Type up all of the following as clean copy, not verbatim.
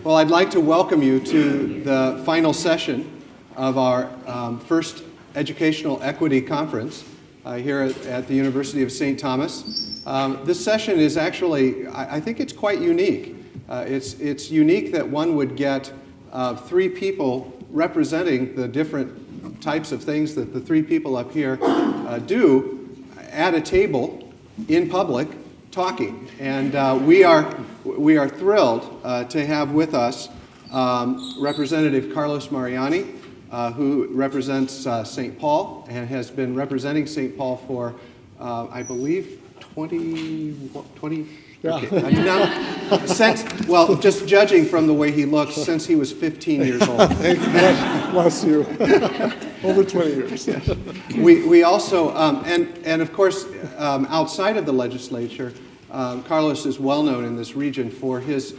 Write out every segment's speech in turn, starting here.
Well, I'd like to welcome you to the final session of our first Educational Equity Conference here at the University of St. Thomas. This session is actually, I think it's quite unique. It's unique that one would get three people representing the different types of things that the three people up here do at a table in public talking. And we are thrilled to have with us Representative Carlos Mariani, who represents St. Paul and has been representing St. Paul for, I believe, 20 yeah. Okay. Well, just judging from the way he looks, since he was 15 years old. Thank you. Bless you. Over 20 years. Yes. We also, and of course, outside of the legislature, Carlos is well known in this region for his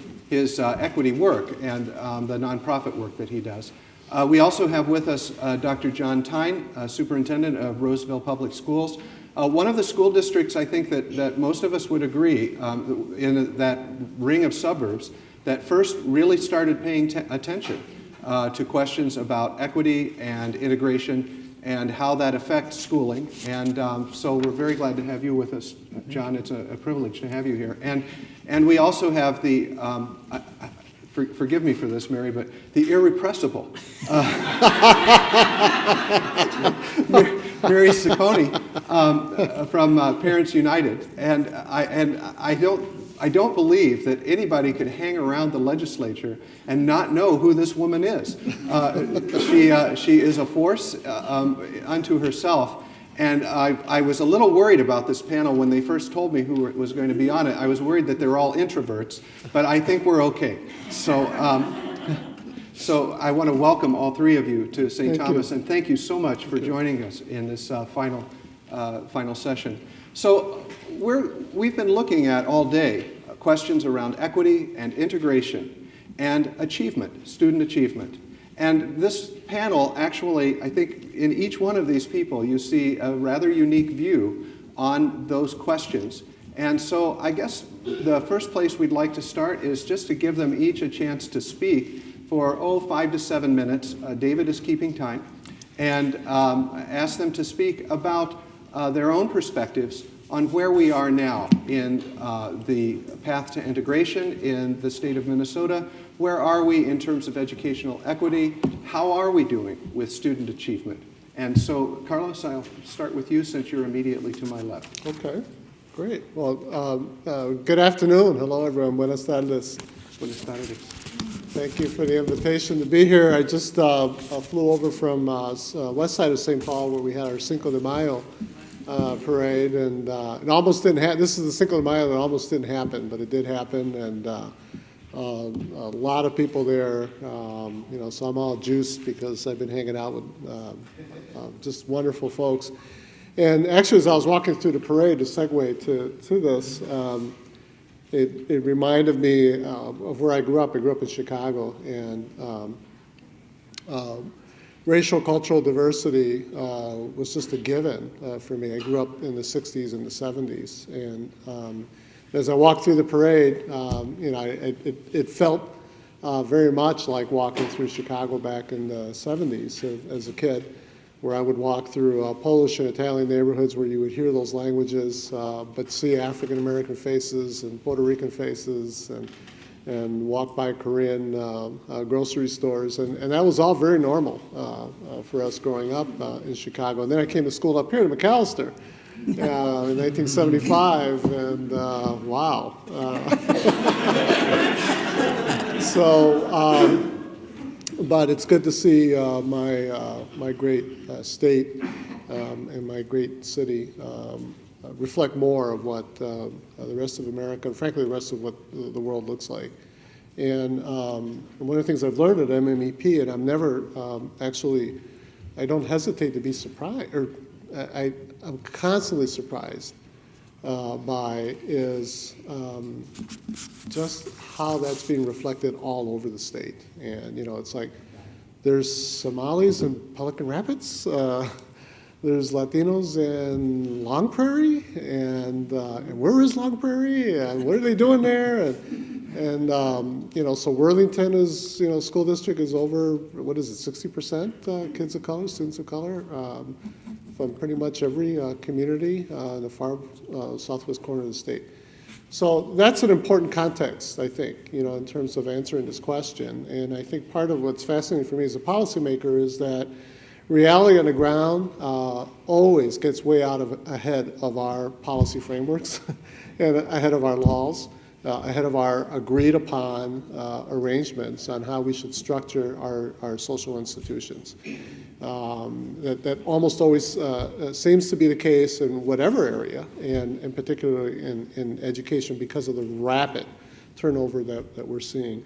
equity work and the nonprofit work that he does. We also have with us Dr. John Thein, Superintendent of Roseville Public Schools. One of the school districts, I think, that most of us would agree, in that ring of suburbs, that first really started paying attention to questions about equity and integration and how that affects schooling. And so we're very glad to have you with us, John. It's a privilege to have you here. And we also have the, forgive me for this, Mary, but the irrepressible Mary Cecconi from Parents United. And I don't believe that anybody could hang around the legislature and not know who this woman is. She is a force unto herself. And I was a little worried about this panel when they first told me who was going to be on it. I was worried that they're all introverts, but I think we're okay. So I want to welcome all three of you to St. Thomas, and thank you so much for joining us in this final session. So we've been looking at all day questions around equity and integration and achievement, student achievement. And this panel actually, I think in each one of these people you see a rather unique view on those questions. And so I guess the first place we'd like to start is just to give them each a chance to speak for, 5 to 7 minutes. David is keeping time. And ask them to speak about their own perspectives on where we are now in the path to integration in the state of Minnesota. Where are we in terms of educational equity? How are we doing with student achievement? And so, Carlos, I'll start with you since you're immediately to my left. Okay, great. Well, good afternoon. Hello, everyone. Buenas tardes. Buenas tardes. Thank you for the invitation to be here. I just flew over from west side of St. Paul where we had our Cinco de Mayo parade, and it almost didn't happen. This is the Cinco de Mayo that almost didn't happen, but it did happen, and a lot of people there, so I'm all juiced because I've been hanging out with just wonderful folks. And actually, as I was walking through the parade, to segue to this, it reminded me of where I grew up. I grew up in Chicago, and racial, cultural diversity was just a given for me. I grew up in the 60s and the 70s, and as I walked through the parade, it felt very much like walking through Chicago back in the 70s as a kid, where I would walk through Polish and Italian neighborhoods where you would hear those languages, but see African American faces and Puerto Rican faces, and walk by Korean grocery stores, and that was all very normal for us growing up in Chicago. And then I came to school up here to McAllister in 1975, and wow. But it's good to see my great state and my great city reflect more of what the rest of America, and frankly the rest of what the world looks like. And one of the things I've learned at MMEP, and I'm never I don't hesitate to be surprised, or I'm constantly surprised by is just how that's being reflected all over the state. And it's like there's Somalis in Pelican Rapids, there's Latinos in Long Prairie, and where is Long Prairie, and what are they doing there? And, so Worthington is, school district is over, what is it, 60% kids of color, students of color, from pretty much every community in the far southwest corner of the state. So that's an important context, I think, in terms of answering this question. And I think part of what's fascinating for me as a policymaker is that reality on the ground always gets way ahead of our policy frameworks and ahead of our laws, ahead of our agreed upon arrangements on how we should structure our social institutions. That almost always seems to be the case in whatever area, and particularly in education because of the rapid turnover that we're seeing.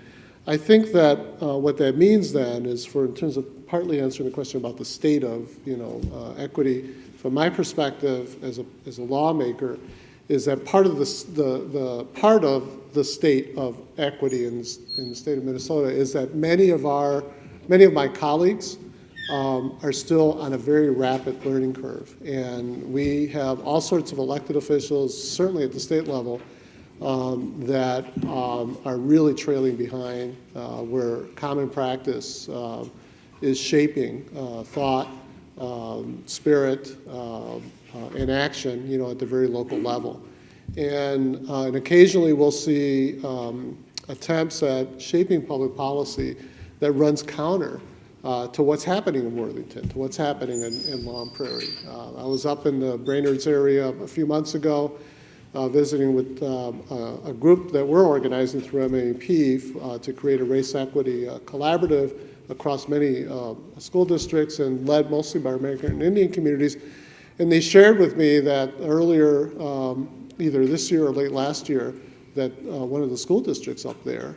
I think that what that means then is in terms of partly answering the question about the state of equity, from my perspective as a lawmaker, is that part of the part of the state of equity in the state of Minnesota is that many of my colleagues are still on a very rapid learning curve, and we have all sorts of elected officials, certainly at the state level, that are really trailing behind, where common practice is shaping thought, spirit, and action, at the very local level. And occasionally we'll see attempts at shaping public policy that runs counter to what's happening in Worthington, to what's happening in Long Prairie. I was up in the Brainerd's area a few months ago, visiting with a group that we're organizing through MAP to create a race equity collaborative across many school districts and led mostly by American and Indian communities. And they shared with me that earlier, either this year or late last year, that one of the school districts up there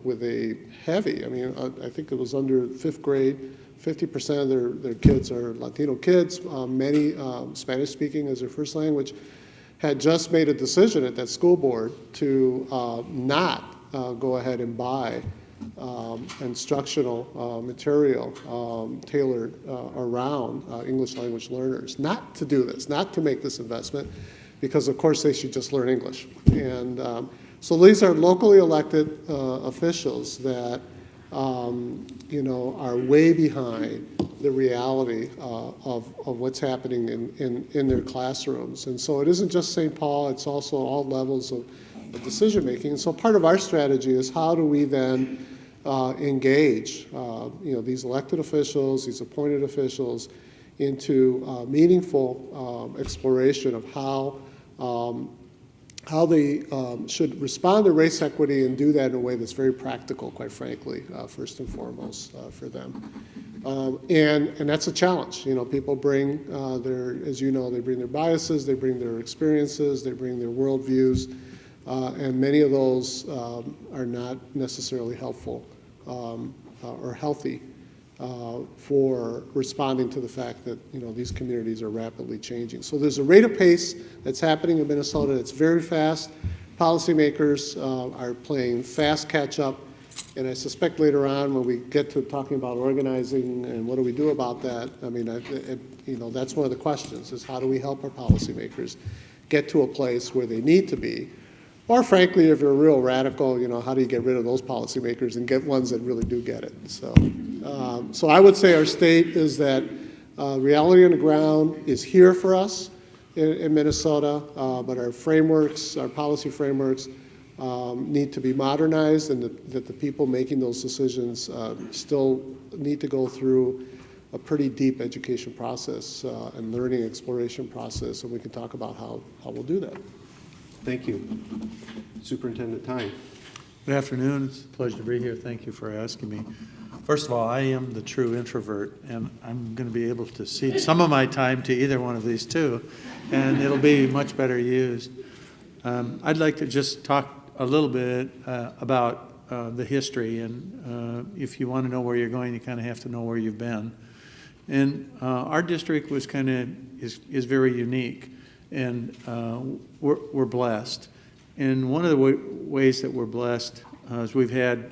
with a heavy, I think it was under fifth grade, 50% of their kids are Latino kids, many Spanish speaking as their first language, had just made a decision at that school board to not go ahead and buy instructional material tailored around English language learners. Not to do this, not to make this investment, because of course they should just learn English. And so these are locally elected officials that are way behind the reality of what's happening in their classrooms. And so it isn't just St. Paul, it's also all levels of decision making. And so part of our strategy is how do we then engage these elected officials, these appointed officials, into meaningful exploration of how they should respond to race equity and do that in a way that's very practical, quite frankly, first and foremost for them. And that's a challenge. People bring they bring their biases, they bring their experiences, they bring their worldviews, and many of those are not necessarily helpful or healthy for responding to the fact that these communities are rapidly changing. So there's a rate of pace that's happening in Minnesota that's very fast. Policymakers are playing fast catch up, and I suspect later on when we get to talking about organizing and what do we do about that, that's one of the questions is how do we help our policymakers get to a place where they need to be. Or frankly, if you're a real radical, how do you get rid of those policymakers and get ones that really do get it? So I would say our state is that reality on the ground is here for us in Minnesota, but our frameworks, our policy frameworks, need to be modernized, and that the people making those decisions still need to go through a pretty deep education process and learning exploration process, and we can talk about how we'll do that. Thank you. Superintendent Thein. Good afternoon. It's a pleasure to be here. Thank you for asking me. First of all, I am the true introvert, and I'm going to be able to cede some of my time to either one of these two, and it'll be much better used. I'd like to just talk a little bit about the history, and if you want to know where you're going, you kind of have to know where you've been. And our district was is very unique, and we're blessed. And one of the ways that we're blessed is we've had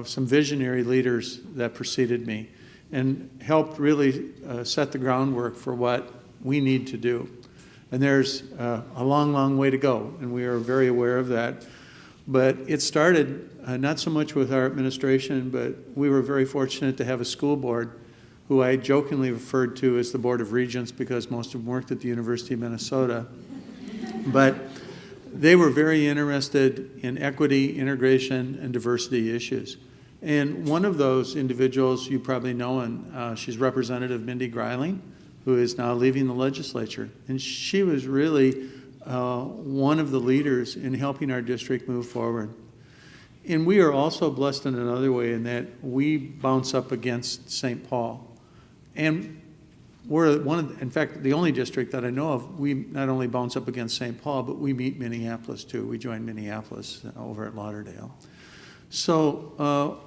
some visionary leaders that preceded me and helped really set the groundwork for what we need to do. And there's a long, long way to go, and we are very aware of that. But it started not so much with our administration, but we were very fortunate to have a school board who I jokingly referred to as the Board of Regents because most of them worked at the University of Minnesota. But they were very interested in equity, integration, and diversity issues. And one of those individuals you probably know, and she's Representative Mindy Greiling, who is now leaving the legislature. And she was really one of the leaders in helping our district move forward. And we are also blessed in another way in that we bounce up against St. Paul. And we're in fact, the only district that I know of, we not only bounce up against St. Paul, but we meet Minneapolis too. We joined Minneapolis over at Lauderdale. So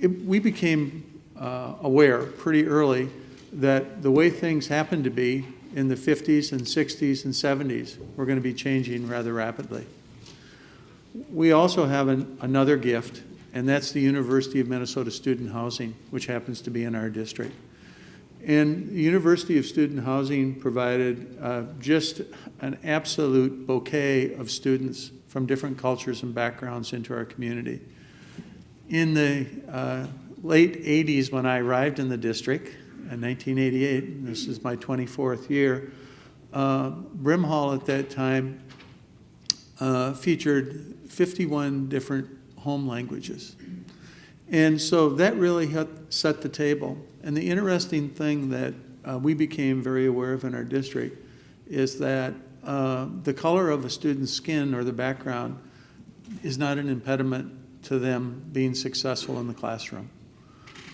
we became aware pretty early that the way things happened to be in the 50s and 60s and 70s were going to be changing rather rapidly. We also have another gift, and that's the University of Minnesota Student Housing, which happens to be in our district. And the University of Student Housing provided just an absolute bouquet of students from different cultures and backgrounds into our community. In the late 80s, when I arrived in the district, in 1988, and this is my 24th year, Brimhall at that time featured 51 different home languages. And so that really set the table. And the interesting thing that we became very aware of in our district is that the color of a student's skin or the background is not an impediment to them being successful in the classroom.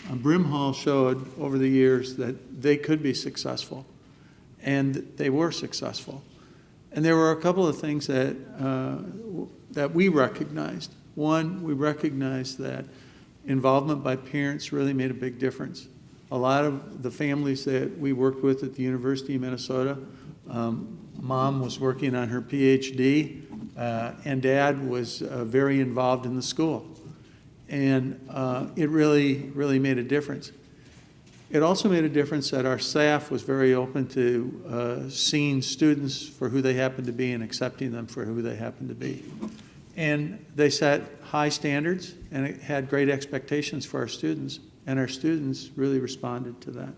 Brimhall showed over the years that they could be successful, and they were successful. And there were a couple of things that we recognized. One, we recognized that involvement by parents really made a big difference. A lot of the families that we worked with at the University of Minnesota, mom was working on her PhD, and dad was very involved in the school. And it really made a difference. It also made a difference that our staff was very open to seeing students for who they happened to be and accepting them for who they happened to be. And they set high standards and it had great expectations for our students, and our students really responded to that.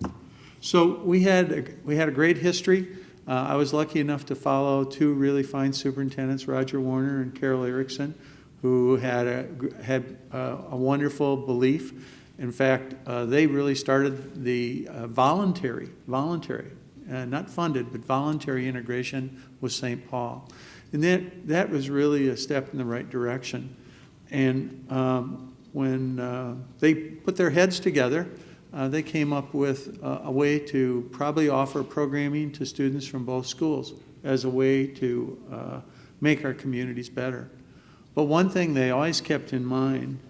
So we had a great history. I was lucky enough to follow two really fine superintendents, Roger Warner and Carol Erickson, who had a wonderful belief. In fact, they really started the voluntary, not funded, but voluntary integration with St. Paul. And that was really a step in the right direction. And when they put their heads together, they came up with a way to probably offer programming to students from both schools as a way to make our communities better. But one thing they always kept in mind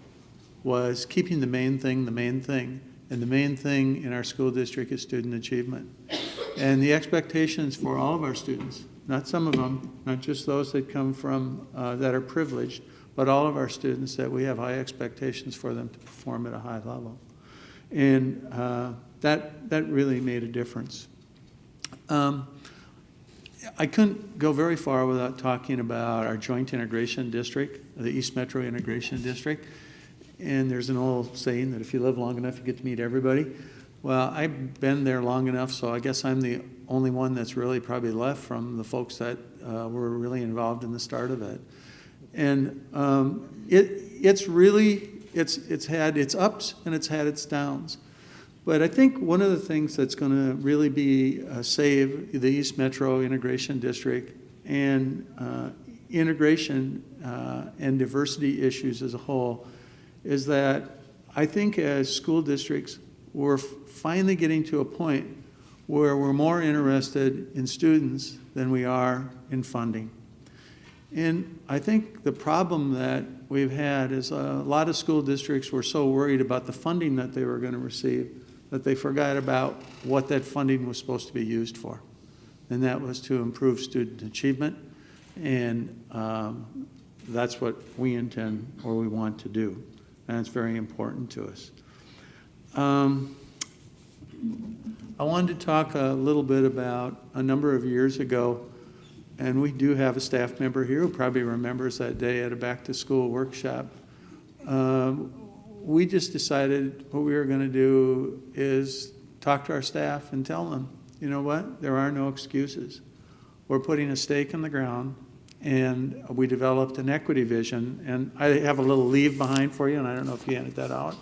was keeping the main thing. And the main thing in our school district is student achievement. And the expectations for all of our students, not some of them, not just those that come from, that are privileged, but all of our students, that we have high expectations for them to perform at a high level. And that really made a difference. I couldn't go very far without talking about our joint integration district, the East Metro Integration District. And there's an old saying that if you live long enough, you get to meet everybody. Well, I've been there long enough, so I guess I'm the only one that's really probably left from the folks that were really involved in the start of it. And it's had its ups and it's had its downs. But I think one of the things that's going to really be save the East Metro Integration District and integration and diversity issues as a whole is that I think as school districts, we're finally getting to a point where we're more interested in students than we are in funding. And I think the problem that we've had is a lot of school districts were so worried about the funding that they were going to receive that they forgot about what that funding was supposed to be used for. And that was to improve student achievement. And that's what we intend or we want to do. And it's very important to us. I wanted to talk a little bit about a number of years ago. and we do have a staff member here who probably remembers that day at a back-to-school workshop. We just decided what we were going to do is talk to our staff and tell them, you know what, there are no excuses. We're putting a stake in the ground, and we developed an equity vision. And I have a little leave behind for you, and I don't know if you handed that out.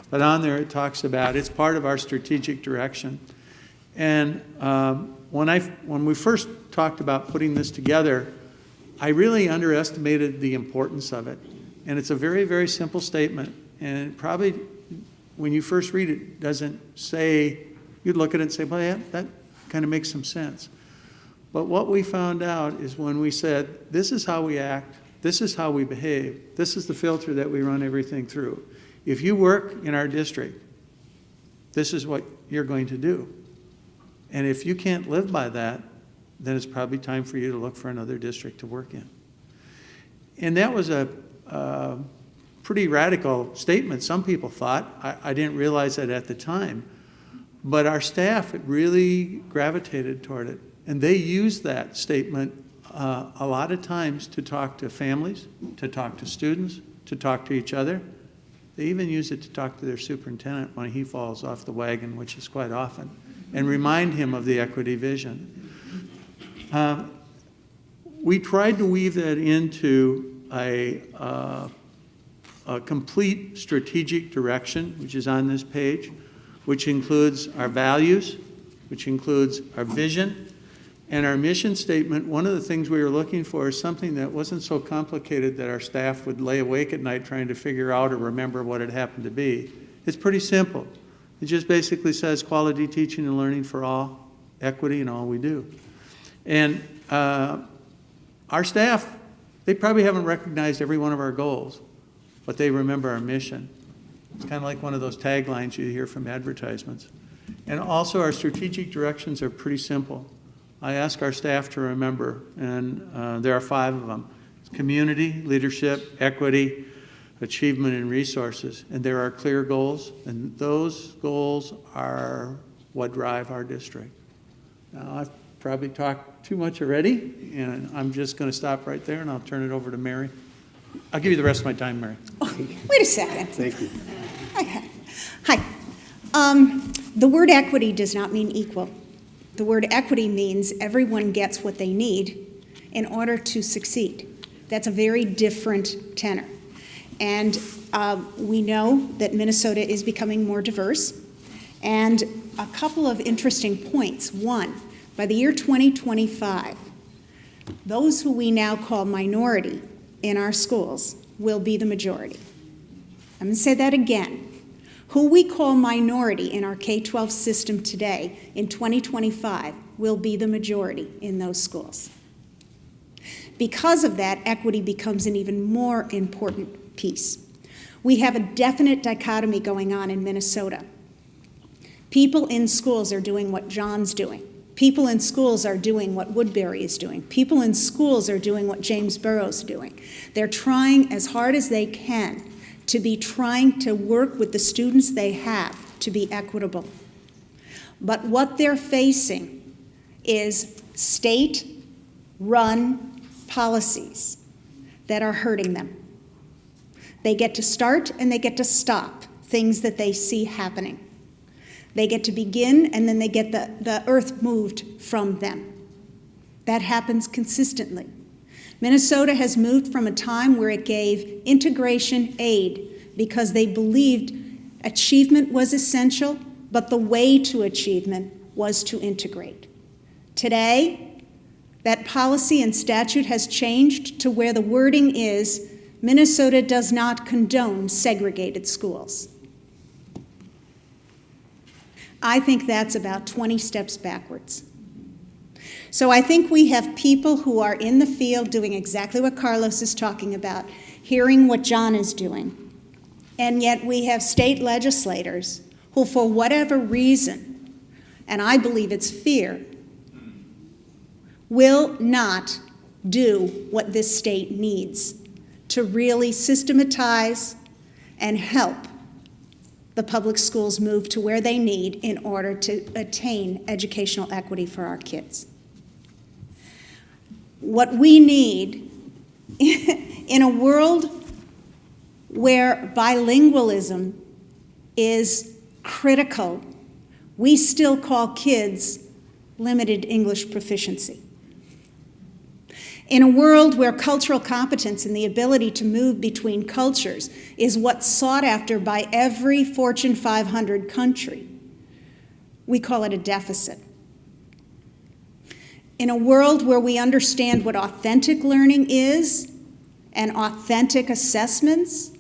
But on there it talks about, it's part of our strategic direction. And when we first talked about putting this together, I really underestimated the importance of it. And it's a very, very simple statement. And it probably, when you first read it, doesn't say, you'd look at it and say, well, yeah, that kind of makes some sense. But what we found out is when we said, this is how we act, this is how we behave, this is the filter that we run everything through. If you work in our district, this is what you're going to do. And if you can't live by that, then it's probably time for you to look for another district to work in. And that was a pretty radical statement, some people thought. I didn't realize that at the time. But our staff really gravitated toward it. And they used that statement a lot of times to talk to families, to talk to students, to talk to each other. They even use it to talk to their superintendent when he falls off the wagon, which is quite often, and remind him of the equity vision. We tried to weave that into a complete strategic direction, which is on this page, which includes our values, which includes our vision, and our mission statement. One of the things we were looking for is something that wasn't so complicated that our staff would lay awake at night trying to figure out or remember what it happened to be. It's pretty simple. It just basically says quality teaching and learning for all, equity in all we do. And our staff, they probably haven't recognized every one of our goals, but they remember our mission. It's kind of like one of those taglines you hear from advertisements. And also our strategic directions are pretty simple. I ask our staff to remember, and there are 5 of them. It's community, leadership, equity, achievement, and resources. And there are clear goals, and those goals are what drive our district. Now, I've probably talked too much already, and I'm just going to stop right there, and I'll turn it over to Mary. I'll give you the rest of my time, Mary. Oh, wait a second. Thank you. Hi. The word equity does not mean equal. The word equity means everyone gets what they need in order to succeed. That's a very different tenor. And we know that Minnesota is becoming more diverse. And a couple of interesting points. One, by the year 2025, those who we now call minority in our schools will be the majority. I'm going to say that again. Who we call minority in our K-12 system today in 2025 will be the majority in those schools. Because of that, equity becomes an even more important piece. We have a definite dichotomy going on in Minnesota. People in schools are doing what John's doing. People in schools are doing what Woodbury is doing. People in schools are doing what Jamesboro is doing. They're trying as hard as they can to be trying to work with the students they have to be equitable. But what they're facing is state-run policies that are hurting them. They get to start and they get to stop things that they see happening. They get to begin and then they get the earth moved from them. That happens consistently. Minnesota has moved from a time where it gave integration aid because they believed achievement was essential, but the way to achievement was to integrate. Today, that policy and statute has changed to where the wording is, Minnesota does not condone segregated schools. I think that's about 20 steps backwards. So I think we have people who are in the field doing exactly what Carlos is talking about, hearing what John is doing. And yet we have state legislators who, for whatever reason, and I believe it's fear, will not do what this state needs to really systematize and help the public schools move to where they need in order to attain educational equity for our kids. what we need in a world where bilingualism is critical, we still call kids limited English proficiency. In a world where cultural competence and the ability to move between cultures is what's sought after by every Fortune 500 country, we call it a deficit. In a world where we understand what authentic learning is and authentic assessments,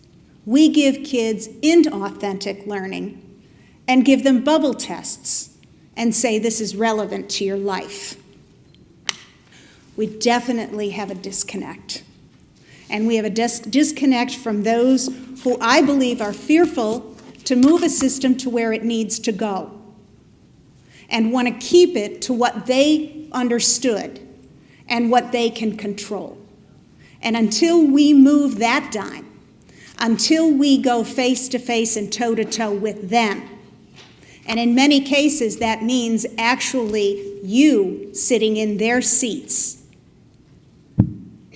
we give kids inauthentic learning and give them bubble tests and say this is relevant to your life. We definitely have a disconnect. And we have a disconnect from those who I believe are fearful to move a system to where it needs to go and want to keep it to what they understood and what they can control. And until we move that dime, until we go face to face and toe to toe with them, and in many cases that means actually you sitting in their seats,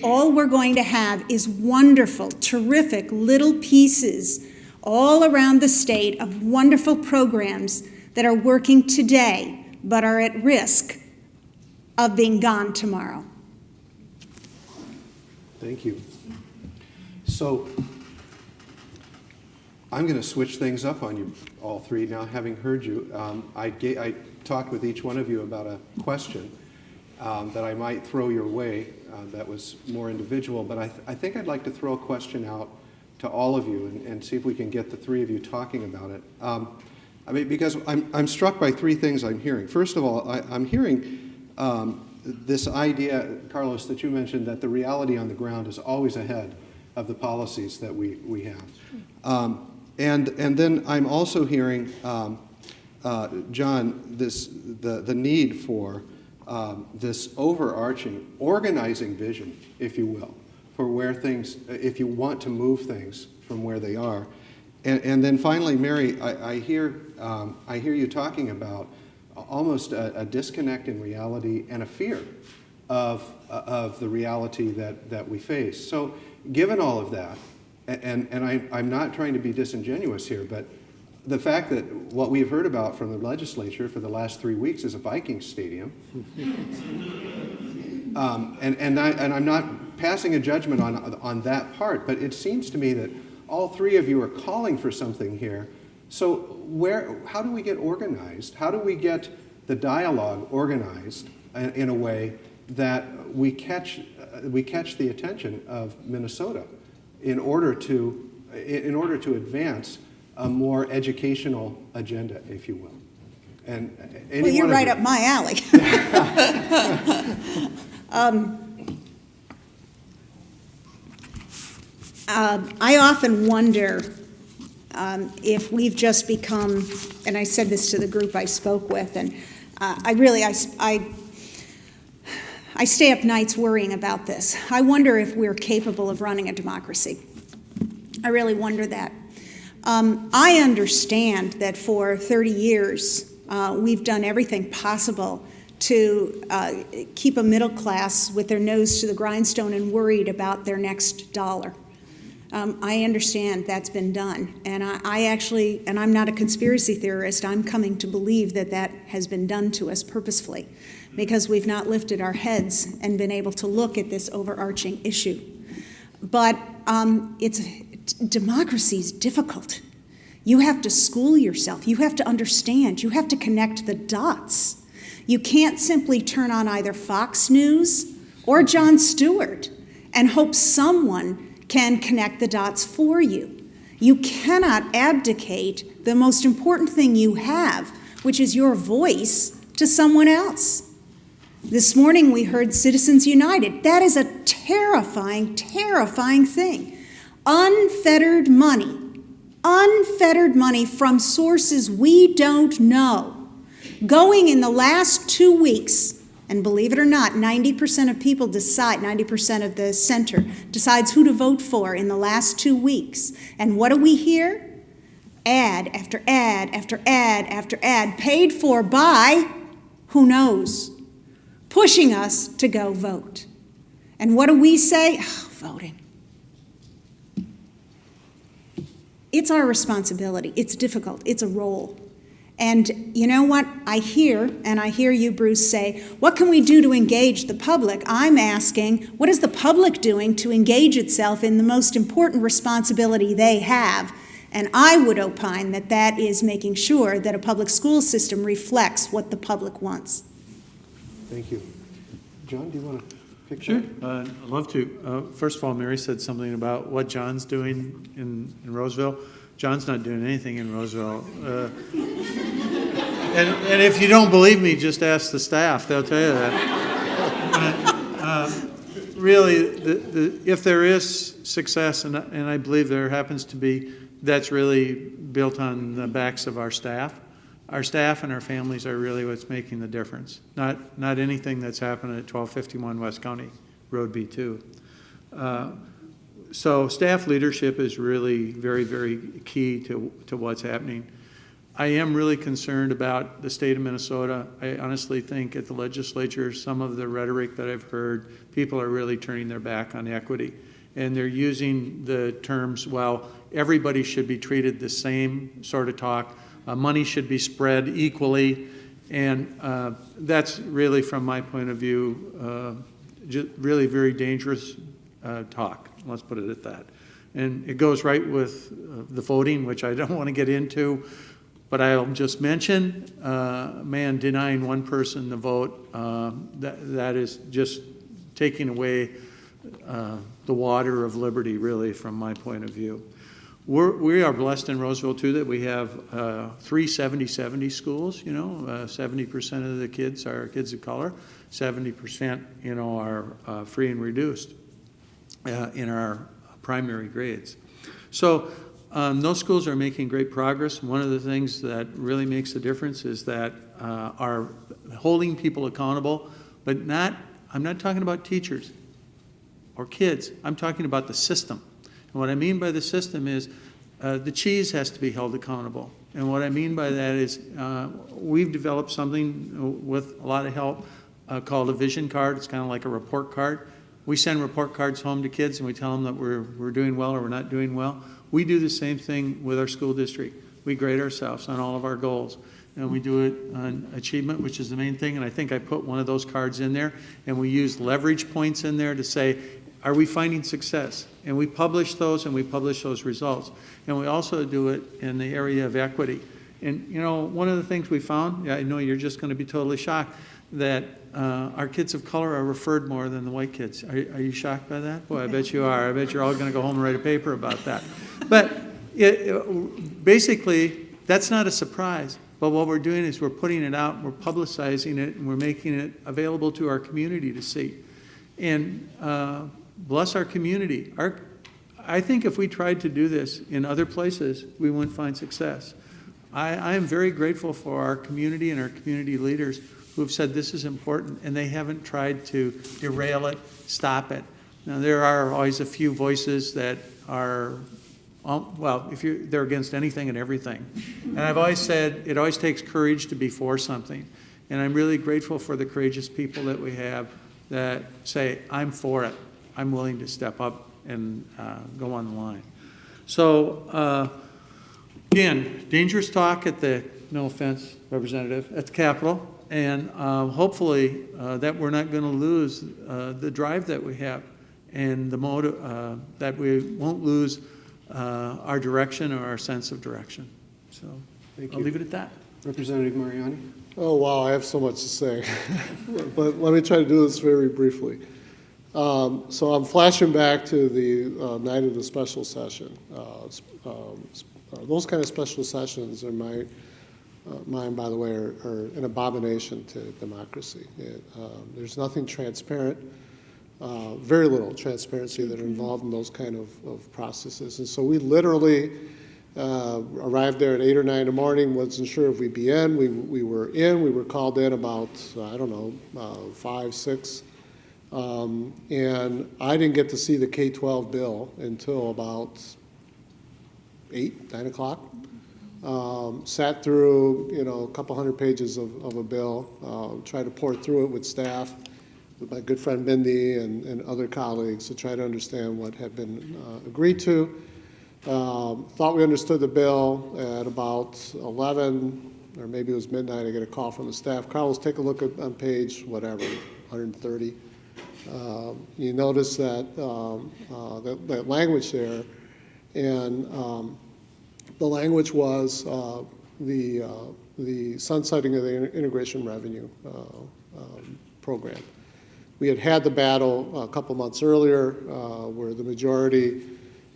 all we're going to have is wonderful, terrific little pieces all around the state of wonderful programs that are working today but are at risk of being gone tomorrow. Thank you. So I'm going to switch things up on you all three now, having heard you. I talked with each one of you about a question that I might throw your way that was more individual, but I think I'd like to throw a question out to all of you and see if we can get the three of you talking about it. I mean, because I'm struck by three things I'm hearing. First of all, I'm hearing this idea, Carlos, that you mentioned, that the reality on the ground is always ahead of the policies that we have. And then I'm also hearing, John, the need for this overarching organizing vision, if you will, for where things, if you want to move things from where they are. And then finally, Mary, I hear you talking about almost a disconnect in reality and a fear of the reality that we face. So given all of that, and I'm not trying to be disingenuous here, but the fact that what we've heard about from the legislature for the last 3 weeks is a Vikings stadium, and I'm not passing a judgment on that part, but it seems to me that all three of you are calling for something here. So how do we get organized? How do we get the dialogue organized in a way that we catch the attention of Minnesota in order to advance a more educational agenda, if you will? And well, you're right up my alley. I often wonder if we've just become, and I said this to the group I spoke with, and I stay up nights worrying about this. I wonder if we're capable of running a democracy. I really wonder that. I understand that for 30 years we've done everything possible to keep a middle class with their nose to the grindstone and worried about their next dollar. I understand that's been done, and I'm not a conspiracy theorist, I'm coming to believe that has been done to us purposefully, because we've not lifted our heads and been able to look at this overarching issue. But democracy is difficult. You have to school yourself, you have to understand, you have to connect the dots. You can't simply turn on either Fox News or Jon Stewart and hope someone can connect the dots for you. You cannot abdicate the most important thing you have, which is your voice, to someone else. This morning we heard Citizens United. That is a terrifying, terrifying thing. Unfettered money from sources we don't know, going in the last 2 weeks. And believe it or not, 90% of people decide, 90% of the center decides who to vote for in the last 2 weeks. And what do we hear? Ad after ad after ad after ad, paid for by who knows, pushing us to go vote. And what do we say? Oh, voting. It's our responsibility. It's difficult. It's a role. And you know what? I hear you, Bruce, say, what can we do to engage the public? I'm asking, what is the public doing to engage itself in the most important responsibility they have? And I would opine that that is making sure that a public school system reflects what the public wants. Thank you. John, do you want to pick Sure, that? I'd love to. First of all, Mary said something about what John's doing in Roseville. John's not doing anything in Roseville. And if you don't believe me, just ask the staff. They'll tell you that. Really, if there is success, and I believe there happens to be, that's really built on the backs of our staff. Our staff and our families are really what's making the difference, not anything that's happened at 1251 West County Road B2. So staff leadership is really very, very key to what's happening. I am really concerned about the state of Minnesota. I honestly think at the legislature, some of the rhetoric that I've heard, people are really turning their back on equity. And they're using the terms, well, everybody should be treated the same sort of talk. Money should be spread equally. And that's really, from my point of view, really very dangerous talk. Let's put it at that. And it goes right with the voting, which I don't want to get into. But I'll just mention, man, denying one person the vote, that is just taking away the water of liberty, really, from my point of view. We are blessed in Roseville, too, that we have 3 70-70 schools. 70% of the kids are kids of color, 70%, are free and reduced in our primary grades. So those schools are making great progress. One of the things that really makes a difference is that are holding people accountable, but I'm not talking about teachers or kids. I'm talking about the system. And what I mean by the system is the cheese has to be held accountable. And what I mean by that is we've developed something with a lot of help called a vision card. It's kind of like a report card. We send report cards home to kids and we tell them that we're doing well or we're not doing well. We do the same thing with our school district. We grade ourselves on all of our goals. And we do it on achievement, which is the main thing. And I think I put one of those cards in there. And we use leverage points in there to say, are we finding success? And we publish those and we publish those results. And we also do it in the area of equity. And, one of the things we found, I know you're just going to be totally shocked, that our kids of color are referred more than the white kids. Are you shocked by that? Boy, I bet you are. I bet you're all going to go home and write a paper about that. But basically, that's not a surprise. But what we're doing is we're putting it out, we're publicizing it, and we're making it available to our community to see. And bless our community. I think if we tried to do this in other places, we wouldn't find success. I am very grateful for our community and our community leaders who have said this is important, and they haven't tried to derail it, stop it. Now, there are always a few voices that are, they're against anything and everything. And I've always said it always takes courage to be for something. And I'm really grateful for the courageous people that we have that say, I'm for it. I'm willing to step up and go on the line. So, again, dangerous talk at the, no offense, Representative, at the Capitol. And hopefully that we're not going to lose the drive that we have and the motive, that we won't lose our direction or our sense of direction. So Thank you. I'll leave it at that. Representative Mariani? Oh, wow, I have so much to say. But let me try to do this very briefly. So I'm flashing back to the night of the special session. Those kind of special sessions are mine, by the way, are an abomination to democracy. There's nothing transparent, very little transparency that are involved in those kind of processes. And so we literally arrived there at 8 or 9 in the morning, wasn't sure if we'd be in. We were in. We were called in about, 5, 6. And I didn't get to see the K-12 bill until about 8, 9 o'clock. Sat through, a couple hundred pages of a bill, tried to pour through it with staff. with my good friend Mindy and other colleagues to try to understand what had been agreed to. Thought we understood the bill at about 11, or maybe it was midnight. I get a call from the staff. Carlos, take a look on page whatever, 130. You notice that that language there, and the language was the sunsetting of the integration revenue program. We had the battle a couple months earlier where the majority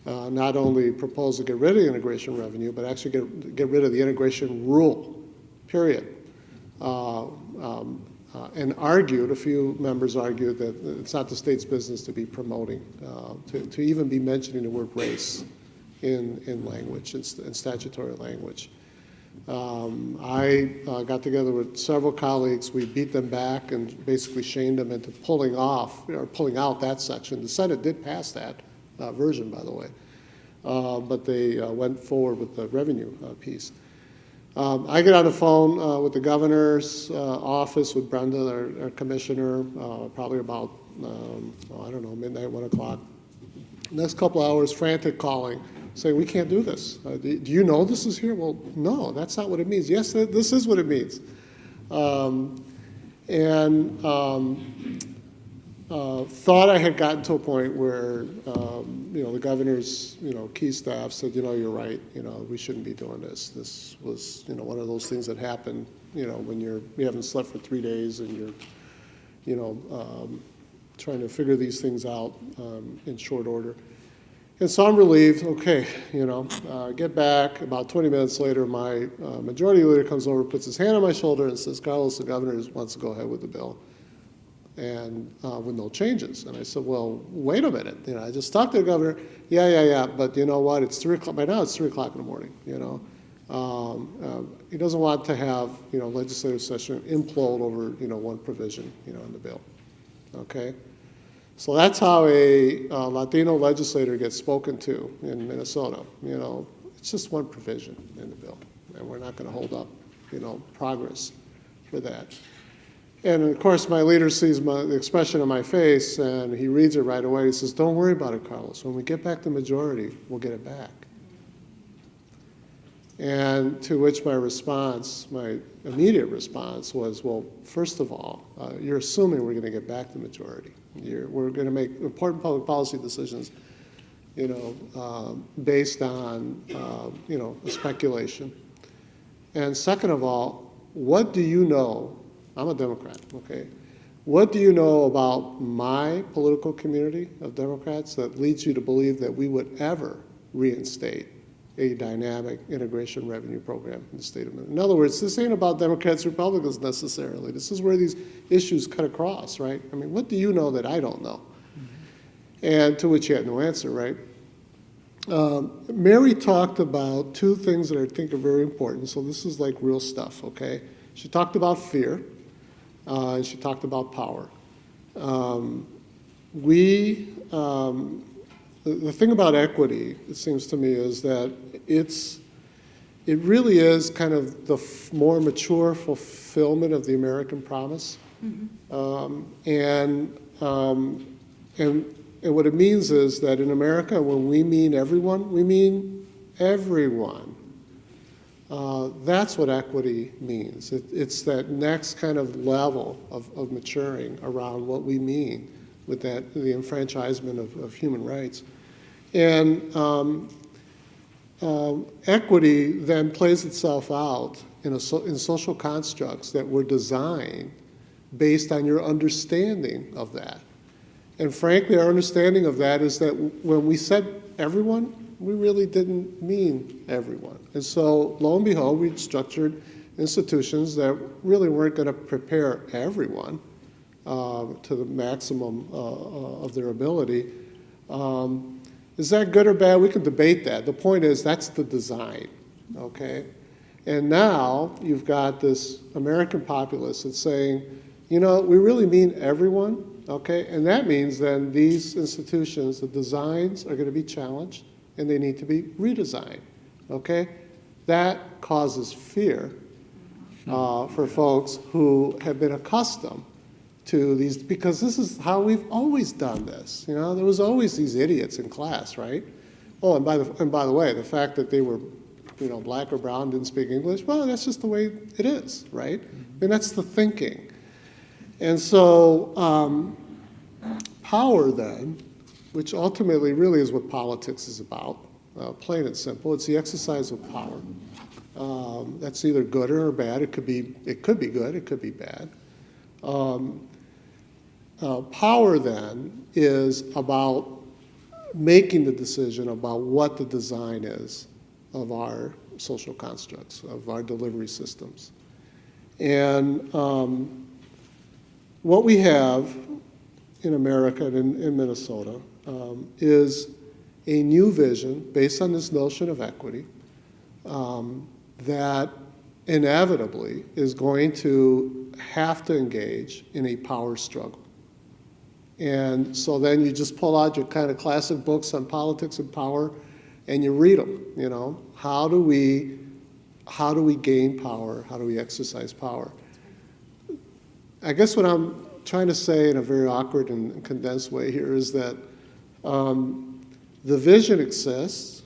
not only proposed to get rid of the integration revenue, but actually get rid of the integration rule, period. And argued, a few members argued that it's not the state's business to be promoting, to even be mentioning the word race in language, in statutory language. I got together with several colleagues. We beat them back and basically shamed them into pulling out that section. The Senate did pass that version, by the way, but they went forward with the revenue piece. I get on the phone with the governor's office with Brenda, our commissioner, probably about, I don't know, midnight, 1 o'clock. Next couple hours, frantic calling, saying, we can't do this. Do you know this is here? Well, no, that's not what it means. Yes, this is what it means. Thought I had gotten to a point where, the governor's, key staff said, you're right, we shouldn't be doing this. This was, one of those things that happen, when you haven't slept for 3 days and you're, trying to figure these things out in short order. And so I'm relieved, okay, get back. About 20 minutes later, my majority leader comes over, puts his hand on my shoulder and says, Carlos, the governor wants to go ahead with the bill. And with no changes. And I said, well, wait a minute. I just talked to the governor. Yeah. But you know what? It's 3 o'clock. By now, it's 3 o'clock in the morning. He doesn't want to have legislative session implode over one provision in the bill. Okay. So that's how a Latino legislator gets spoken to in Minnesota. It's just one provision in the bill, and we're not going to hold up progress for that. And of course, my leader sees the expression on my face, and he reads it right away. He says, don't worry about it, Carlos. When we get back the majority, we'll get it back. And to which my immediate response was, well, first of all, you're assuming we're going to get back the majority. We're going to make important public policy decisions, based on, a speculation. And second of all, what do you know? I'm a Democrat, okay? What do you know about my political community of Democrats that leads you to believe that we would ever reinstate a dynamic integration revenue program in the state of Minnesota? In other words, this ain't about Democrats, Republicans necessarily. This is where these issues cut across, right? I mean, what do you know that I don't know? And to which you had no answer, right? Mary talked about two things that I think are very important. So this is like real stuff, okay? She talked about fear. And she talked about power. The thing about equity, it seems to me, is that it really is kind of the more mature fulfillment of the American promise. Mm-hmm. And what it means is that in America, when we mean everyone, we mean everyone. That's what equity means. It's that next kind of level of maturing around what we mean with that, the enfranchisement of human rights. And equity then plays itself out in social constructs that were designed based on your understanding of that. And frankly, our understanding of that is that when we said everyone, we really didn't mean everyone. And so, lo and behold, we structured institutions that really weren't going to prepare everyone to the maximum of their ability. Is that good or bad? We can debate that. The point is, that's the design, okay? And now you've got this American populace that's saying, we really mean everyone, okay? And that means then these institutions, the designs are going to be challenged, and they need to be redesigned, okay? That causes fear for folks who have been accustomed to these, because this is how we've always done this. You know, there was always these idiots in class, right? Oh, and by the way, the fact that they were, you know, black or brown, didn't speak English, well, that's just the way it is, right? I mean, that's the thinking. And so power then, which ultimately really is what politics is about, plain and simple, it's the exercise of power. That's either good or bad. It could be good, it could be bad. Power then is about making the decision about what the design is of our social constructs, of our delivery systems. And what we have in America and in Minnesota is a new vision based on this notion of equity that inevitably is going to have to engage in a power struggle. And so then you just pull out your kind of classic books on politics and power and you read them, you know. How do we gain power? How do we exercise power? I guess what I'm trying to say in a very awkward and condensed way here is that the vision exists.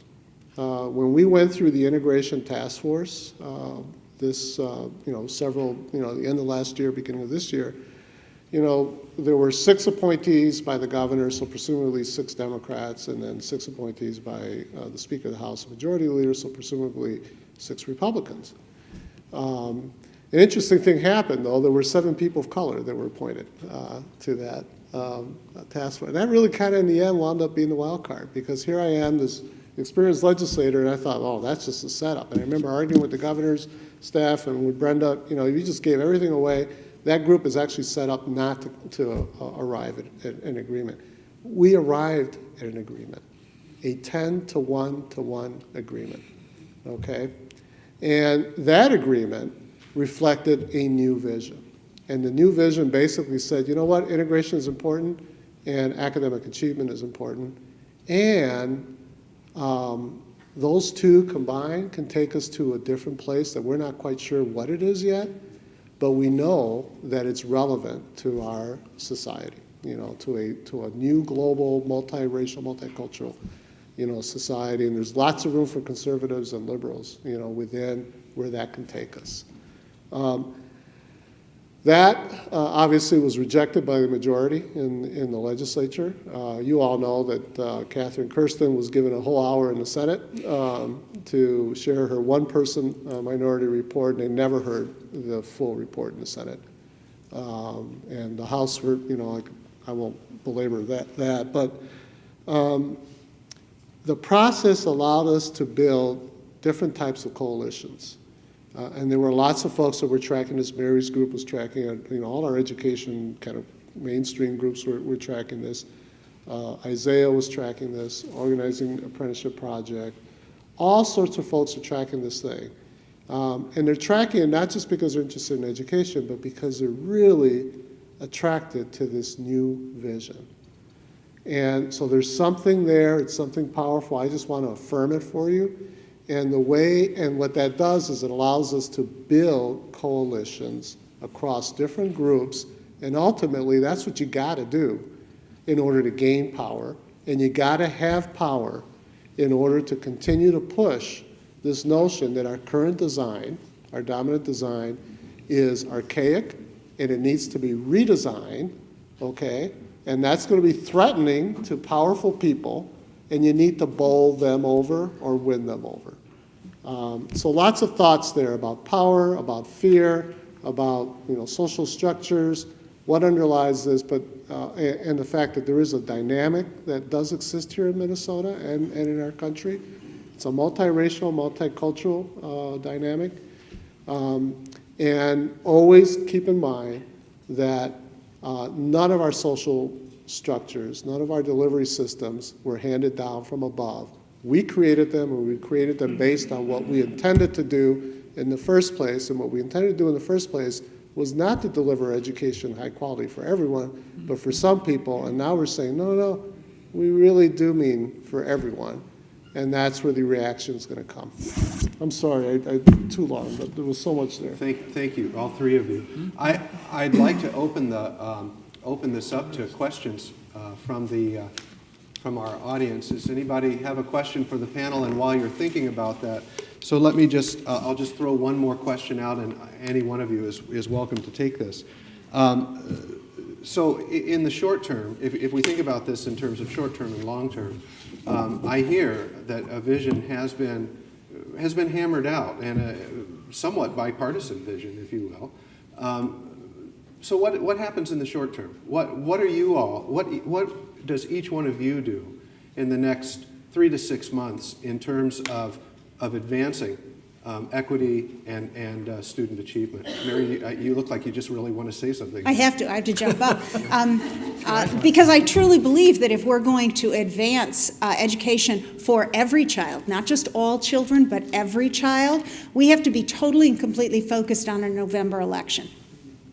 When we went through the integration task force, several, the end of last year, beginning of this year, there were 6 appointees by the governor, so presumably 6 Democrats, and then 6 appointees by the Speaker of the House, Majority Leader, so presumably 6 Republicans. An interesting thing happened, though. There were 7 people of color that were appointed to that task force. And that really kind of, in the end, wound up being the wild card, because here I am, this experienced legislator, and I thought, oh, that's just a setup. And I remember arguing with the governor's staff and with Brenda, you just gave everything away. That group is actually set up not to arrive at an agreement. We arrived at an agreement, a 10-to-1 agreement, okay? And that agreement reflected a new vision. And the new vision basically said, you know what, integration is important and academic achievement is important. And those two combined can take us to a different place that we're not quite sure what it is yet, but we know that it's relevant to our society, to a new global, multiracial, multicultural, society. And there's lots of room for conservatives and liberals, within where that can take us. That obviously was rejected by the majority in the legislature. You all know that Catherine Kirsten was given a whole hour in the Senate to share her one-person minority report, and they never heard the full report in the Senate. And the House, I won't belabor that, but the process allowed us to build different types of coalitions. And there were lots of folks that were tracking this. Mary's group was tracking it. All our education kind of mainstream groups were tracking this. Isaiah was tracking this, Organizing Apprenticeship Project. All sorts of folks are tracking this thing. And they're tracking it not just because they're interested in education, but because they're really attracted to this new vision. And so there's something there. It's something powerful. I just want to affirm it for you. And what that does is it allows us to build coalitions across different groups, and ultimately that's what you got to do in order to gain power, and you got to have power in order to continue to push this notion that our current design, our dominant design, is archaic and it needs to be redesigned, okay? And that's going to be threatening to powerful people, and you need to bowl them over or win them over. So lots of thoughts there about power, about fear, about social structures, what underlies this, but and the fact that there is a dynamic that does exist here in Minnesota and in our country. It's a multiracial, multicultural dynamic. And always keep in mind that none of our social structures, none of our delivery systems were handed down from above. We created them, and we created them based on what we intended to do in the first place. And what we intended to do in the first place was not to deliver education high quality for everyone, but for some people. And now we're saying, no, we really do mean for everyone. And that's where the reaction's going to come. I'm sorry, I too long, but there was so much there. Thank you, all three of you. I'd like to open this up to questions from our audience. Does anybody have a question for the panel? And while you're thinking about that, so let me just, I'll just throw one more question out, and any one of you is welcome to take this. So in the short term, if we think about this in terms of short term and long term, I hear that a vision has been hammered out, and a somewhat bipartisan vision, if you will. So what happens in the short term? What are you all? What does each one of you do in the next 3 to 6 months in terms of advancing equity and student achievement? Mary, you look like you just really want to say something. I have to jump up. Because I truly believe that if we're going to advance education for every child, not just all children, but every child, we have to be totally and completely focused on a November election.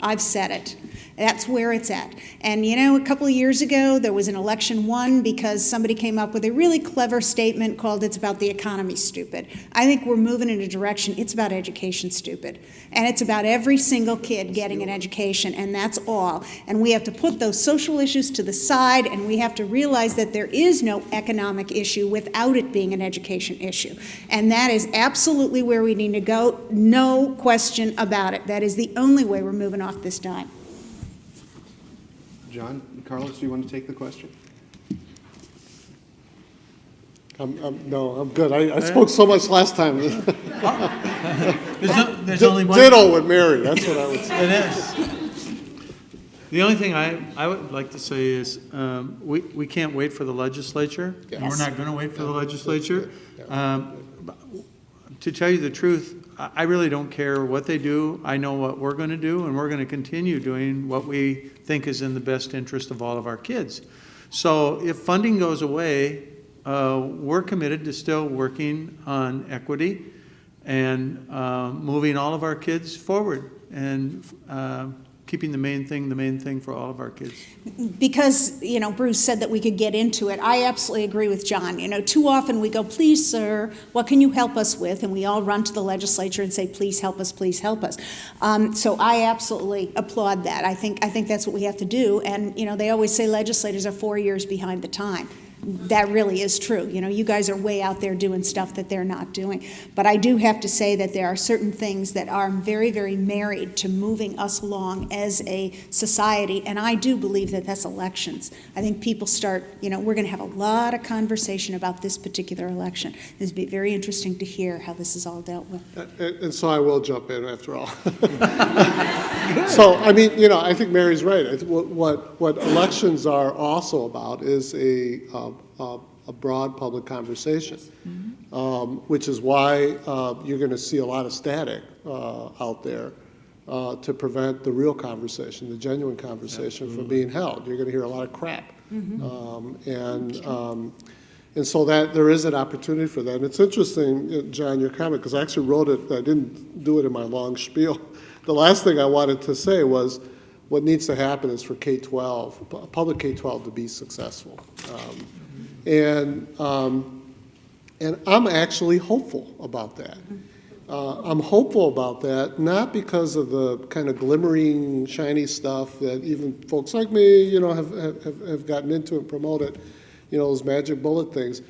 I've said it. That's where it's at. And you know, a couple of years ago, there was an election won because somebody came up with a really clever statement called "It's about the economy, stupid." I think we're moving in a direction, it's about education, stupid. And it's about every single kid getting an education, and that's all. And we have to put those social issues to the side, and we have to realize that there is no economic issue without it being an education issue. And that is absolutely where we need to go, no question about it. That is the only way we're moving off this dime. John, Carlos, do you want to take the question? No, I'm good. I spoke so much last time. There's only one. Ditto with Mary, that's what I would say. It is. The only thing I would like to say is we can't wait for the legislature, and we're not going to wait for the legislature. To tell you the truth, I really don't care what they do. I know what we're going to do, and we're going to continue doing what we think is in the best interest of all of our kids. So if funding goes away, we're committed to still working on equity and moving all of our kids forward and keeping the main thing for all of our kids. Because, you know, Bruce said that we could get into it. I absolutely agree with John. You know, too often we go, "Please, sir, what can you help us with?" And we all run to the legislature and say, "Please help us, please help us." So I absolutely applaud that. I think that's what we have to do. And, you know, they always say legislators are 4 years behind the time. That really is true. You know, you guys are way out there doing stuff that they're not doing. But I do have to say that there are certain things that are very, very married to moving us along as a society, and I do believe that that's elections. I think people start, you know, we're going to have a lot of conversation about this particular election. It's going to be very interesting to hear how this is all dealt with. And so I will jump in after all. So, I mean, you know, I think Mary's right. What elections are also about is a broad public conversation, which is why you're going to see a lot of static out there to prevent the real conversation, the genuine conversation from being held. You're going to hear a lot of crap. And so that there is an opportunity for that. And it's interesting, John, your comment, because I actually wrote it, I didn't do it in my long spiel. The last thing I wanted to say was what needs to happen is for K-12, public K-12 to be successful. And I'm actually hopeful about that. I'm hopeful about that, not because of the kind of glimmering, shiny stuff that even folks like me, you know, have gotten into and promoted, you know, those magic bullet things.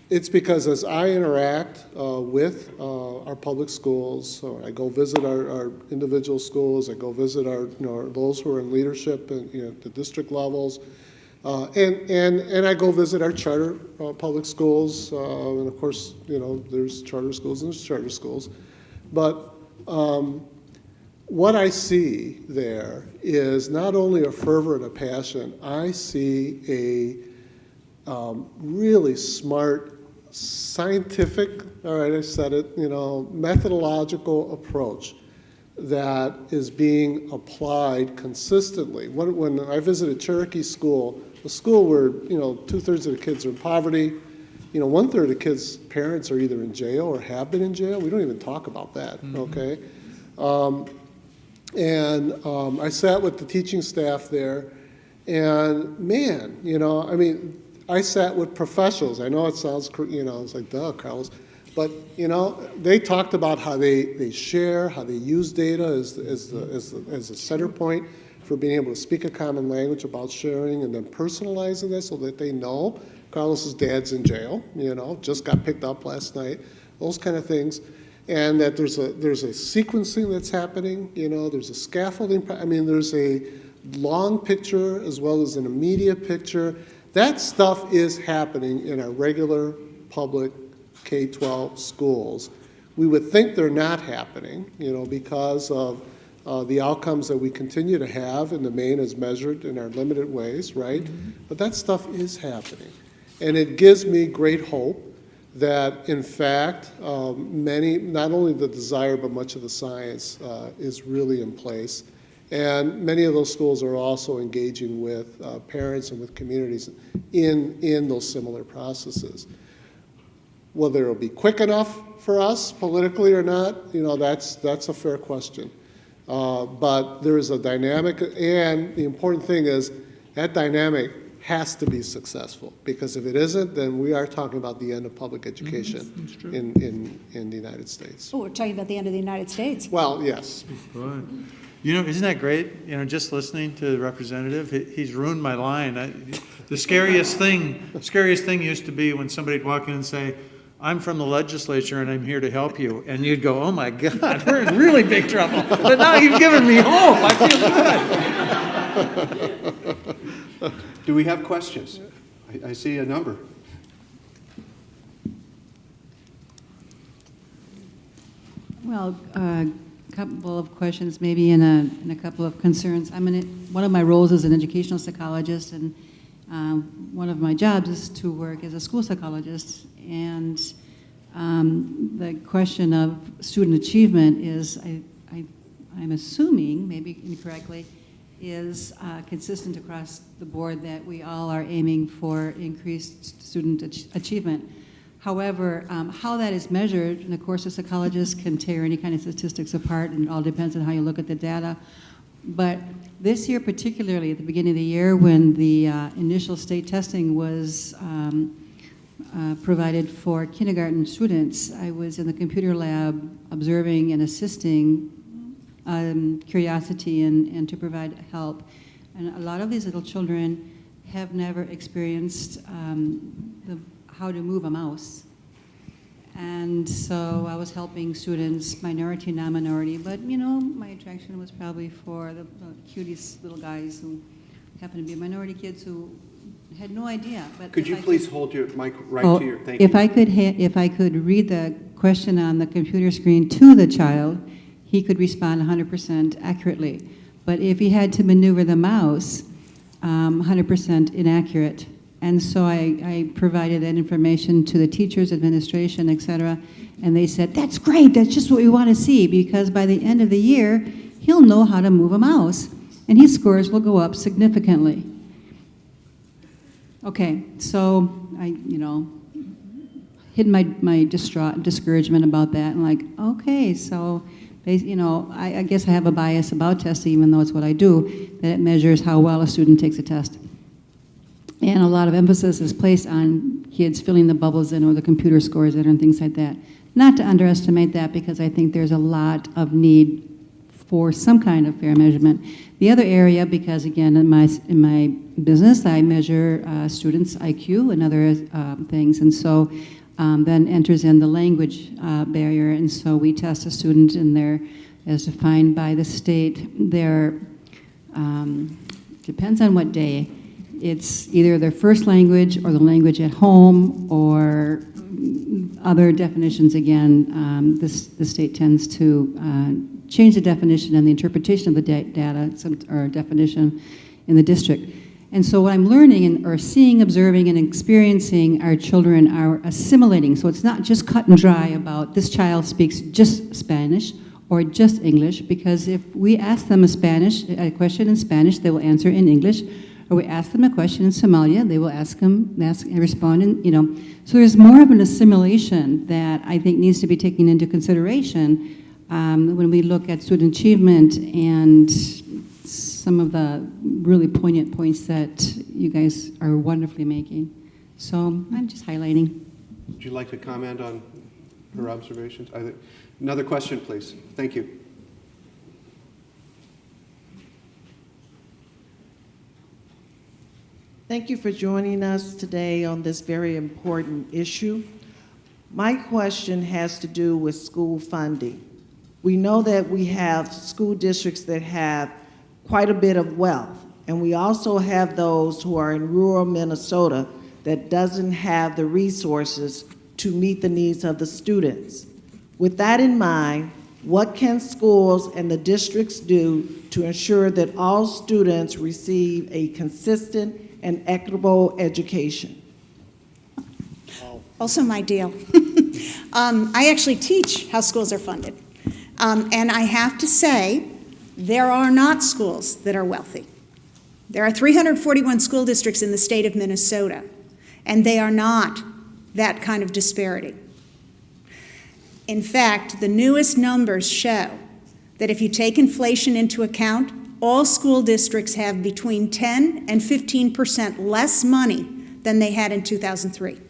It's because as I interact with our public schools, or I go visit our individual schools, I go visit our, you know, those who are in leadership and, you know, at the district levels, and I go visit our charter public schools, and of course, you know, there's charter schools and there's charter schools. But what I see there is not only a fervor and a passion, I see a really smart, scientific, all right, I said it, you know, methodological approach that is being applied consistently. When I visited Cherokee School, a school where, you know, 2/3 of the kids are in poverty, you know, 1/3 of the kids' parents are either in jail or have been in jail. We don't even talk about that, okay? I sat with the teaching staff there, and man, you know, I mean, I sat with professionals. I know it sounds, it's like, duh, Carlos. But, they talked about how they share, how they use data as a center point for being able to speak a common language about sharing and then personalizing this so that they know Carlos's dad's in jail, just got picked up last night, those kind of things. And that there's a sequencing that's happening, there's a scaffolding, there's a long picture as well as an immediate picture. That stuff is happening in our regular public K-12 schools. We would think they're not happening, because of the outcomes that we continue to have in the main as measured in our limited ways, right? Mm-hmm. But that stuff is happening. And it gives me great hope that, in fact, not only the desire, but much of the science is really in place. And many of those schools are also engaging with parents and with communities in those similar processes. Whether it'll be quick enough for us politically or not, that's a fair question. But there is a dynamic, and the important thing is that dynamic has to be successful, because if it isn't, then we are talking about the end of public education in the United States. Oh, we're talking about the end of the United States. Well, yes. Right. Isn't that great? Just listening to the representative, he's ruined my line. The scariest thing used to be when somebody'd walk in and say, "I'm from the legislature and I'm here to help you," and you'd go, "Oh my God, we're in really big trouble." But now you've given me hope. I feel good. Do we have questions? I see a number. Well, a couple of questions, maybe, and a couple of concerns. One of my roles is an educational psychologist, and one of my jobs is to work as a school psychologist. And the question of student achievement is, I'm assuming, maybe incorrectly, is consistent across the board, that we all are aiming for increased student achievement. However, how that is measured, and of course a psychologist can tear any kind of statistics apart, and it all depends on how you look at the data. But this year particularly, at the beginning of the year, when the initial state testing was provided for kindergarten students, I was in the computer lab observing and assisting curiosity and to provide help. And a lot of these little children have never experienced how to move a mouse. And so I was helping students, minority, non-minority, but my attraction was probably for the cutest little guys who happened to be minority kids who had no idea. But could you please hold your mic right to your, thank if you. If I could read the question on the computer screen to the child, he could respond 100% accurately. But if he had to maneuver the mouse, 100% inaccurate. And so I provided that information to the teachers, administration, et cetera, and they said, "That's great, that's just what we want to see, because by the end of the year, he'll know how to move a mouse, and his scores will go up significantly." Okay, so I, hid my discouragement about that, and like, okay, so, I guess I have a bias about testing, even though it's what I do, that it measures how well a student takes a test. And a lot of emphasis is placed on kids filling the bubbles in, or the computer scores in, and things like that. Not to underestimate that, because I think there's a lot of need for some kind of fair measurement. The other area, because again, in my business, I measure students' IQ and other things, and so then enters in the language barrier, and so we test a student in their, as defined by the state, their, depends on what day, it's either their first language or the language at home, or other definitions. Again, the state tends to change the definition and the interpretation of the data, or definition in the district. And so what I'm learning or seeing, observing, and experiencing, our children are assimilating. So it's not just cut and dry about this child speaks just Spanish or just English, because if we ask them a question in Spanish, they will answer in English. Or we ask them a question in Somalia, they will ask and respond in, So there's more of an assimilation that I think needs to be taken into consideration when we look at student achievement and some of the really poignant points that you guys are wonderfully making. So I'm just highlighting. Would you like to comment on her observations? Another question, please. Thank you. Thank you for joining us today on this very important issue. My question has to do with school funding. We know that we have school districts that have quite a bit of wealth, and we also have those who are in rural Minnesota that doesn't have the resources to meet the needs of the students. With that in mind, what can schools and the districts do to ensure that all students receive a consistent and equitable education? Also my deal. I actually teach how schools are funded. And I have to say, there are not schools that are wealthy. There are 341 school districts in the state of Minnesota, and they are not that kind of disparity. In fact, the newest numbers show that if you take inflation into account, all school districts have between 10 and 15% less money than they had in 2003.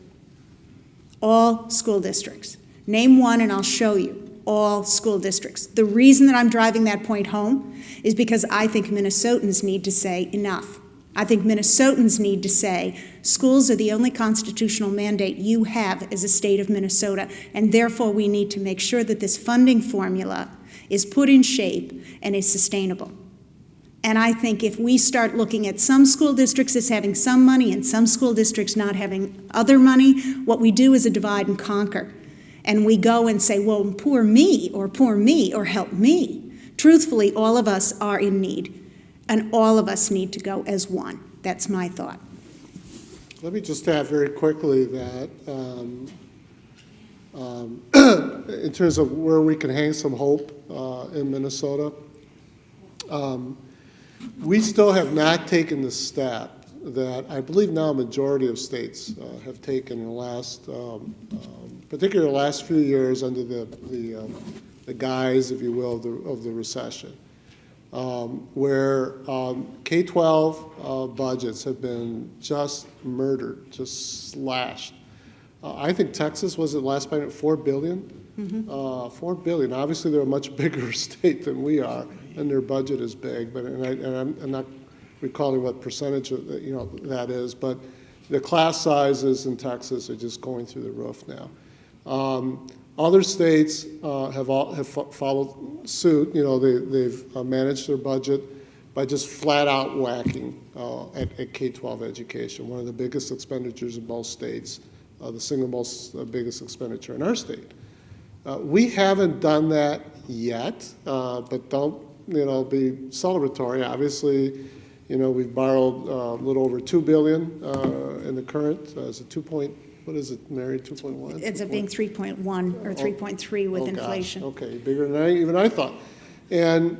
All school districts. Name one and I'll show you. All school districts. The reason that I'm driving that point home is because I think Minnesotans need to say enough. I think Minnesotans need to say schools are the only constitutional mandate you have as a state of Minnesota, and therefore we need to make sure that this funding formula is put in shape and is sustainable. And I think if we start looking at some school districts as having some money and some school districts not having other money, what we do is a divide and conquer. And we go and say, well, poor me, or help me. Truthfully, all of us are in need, and all of us need to go as one. That's my thought. Let me just add very quickly that in terms of where we can hang some hope in Minnesota, we still have not taken the step that I believe now a majority of states have taken in the last, particularly the last few years under the guise, if you will, of the recession, where K-12 budgets have been just murdered, just slashed. I think Texas was at last budget $4 billion. Mm-hmm. $4 billion. Obviously, they're a much bigger state than we are, and their budget is big. But I'm not recalling what percentage of that is, but the class sizes in Texas are just going through the roof now. Other states have followed suit. They've managed their budget by just flat out whacking at K-12 education, one of the biggest expenditures in most states, the single most biggest expenditure in our state. We haven't done that yet, but don't be celebratory. Obviously, we've borrowed a little over $2 billion in the current. Is it 2 point? What is it, Mary? 2.1? It's being 3.1 or 3.3 with inflation. Gosh. Okay, bigger than even I thought. And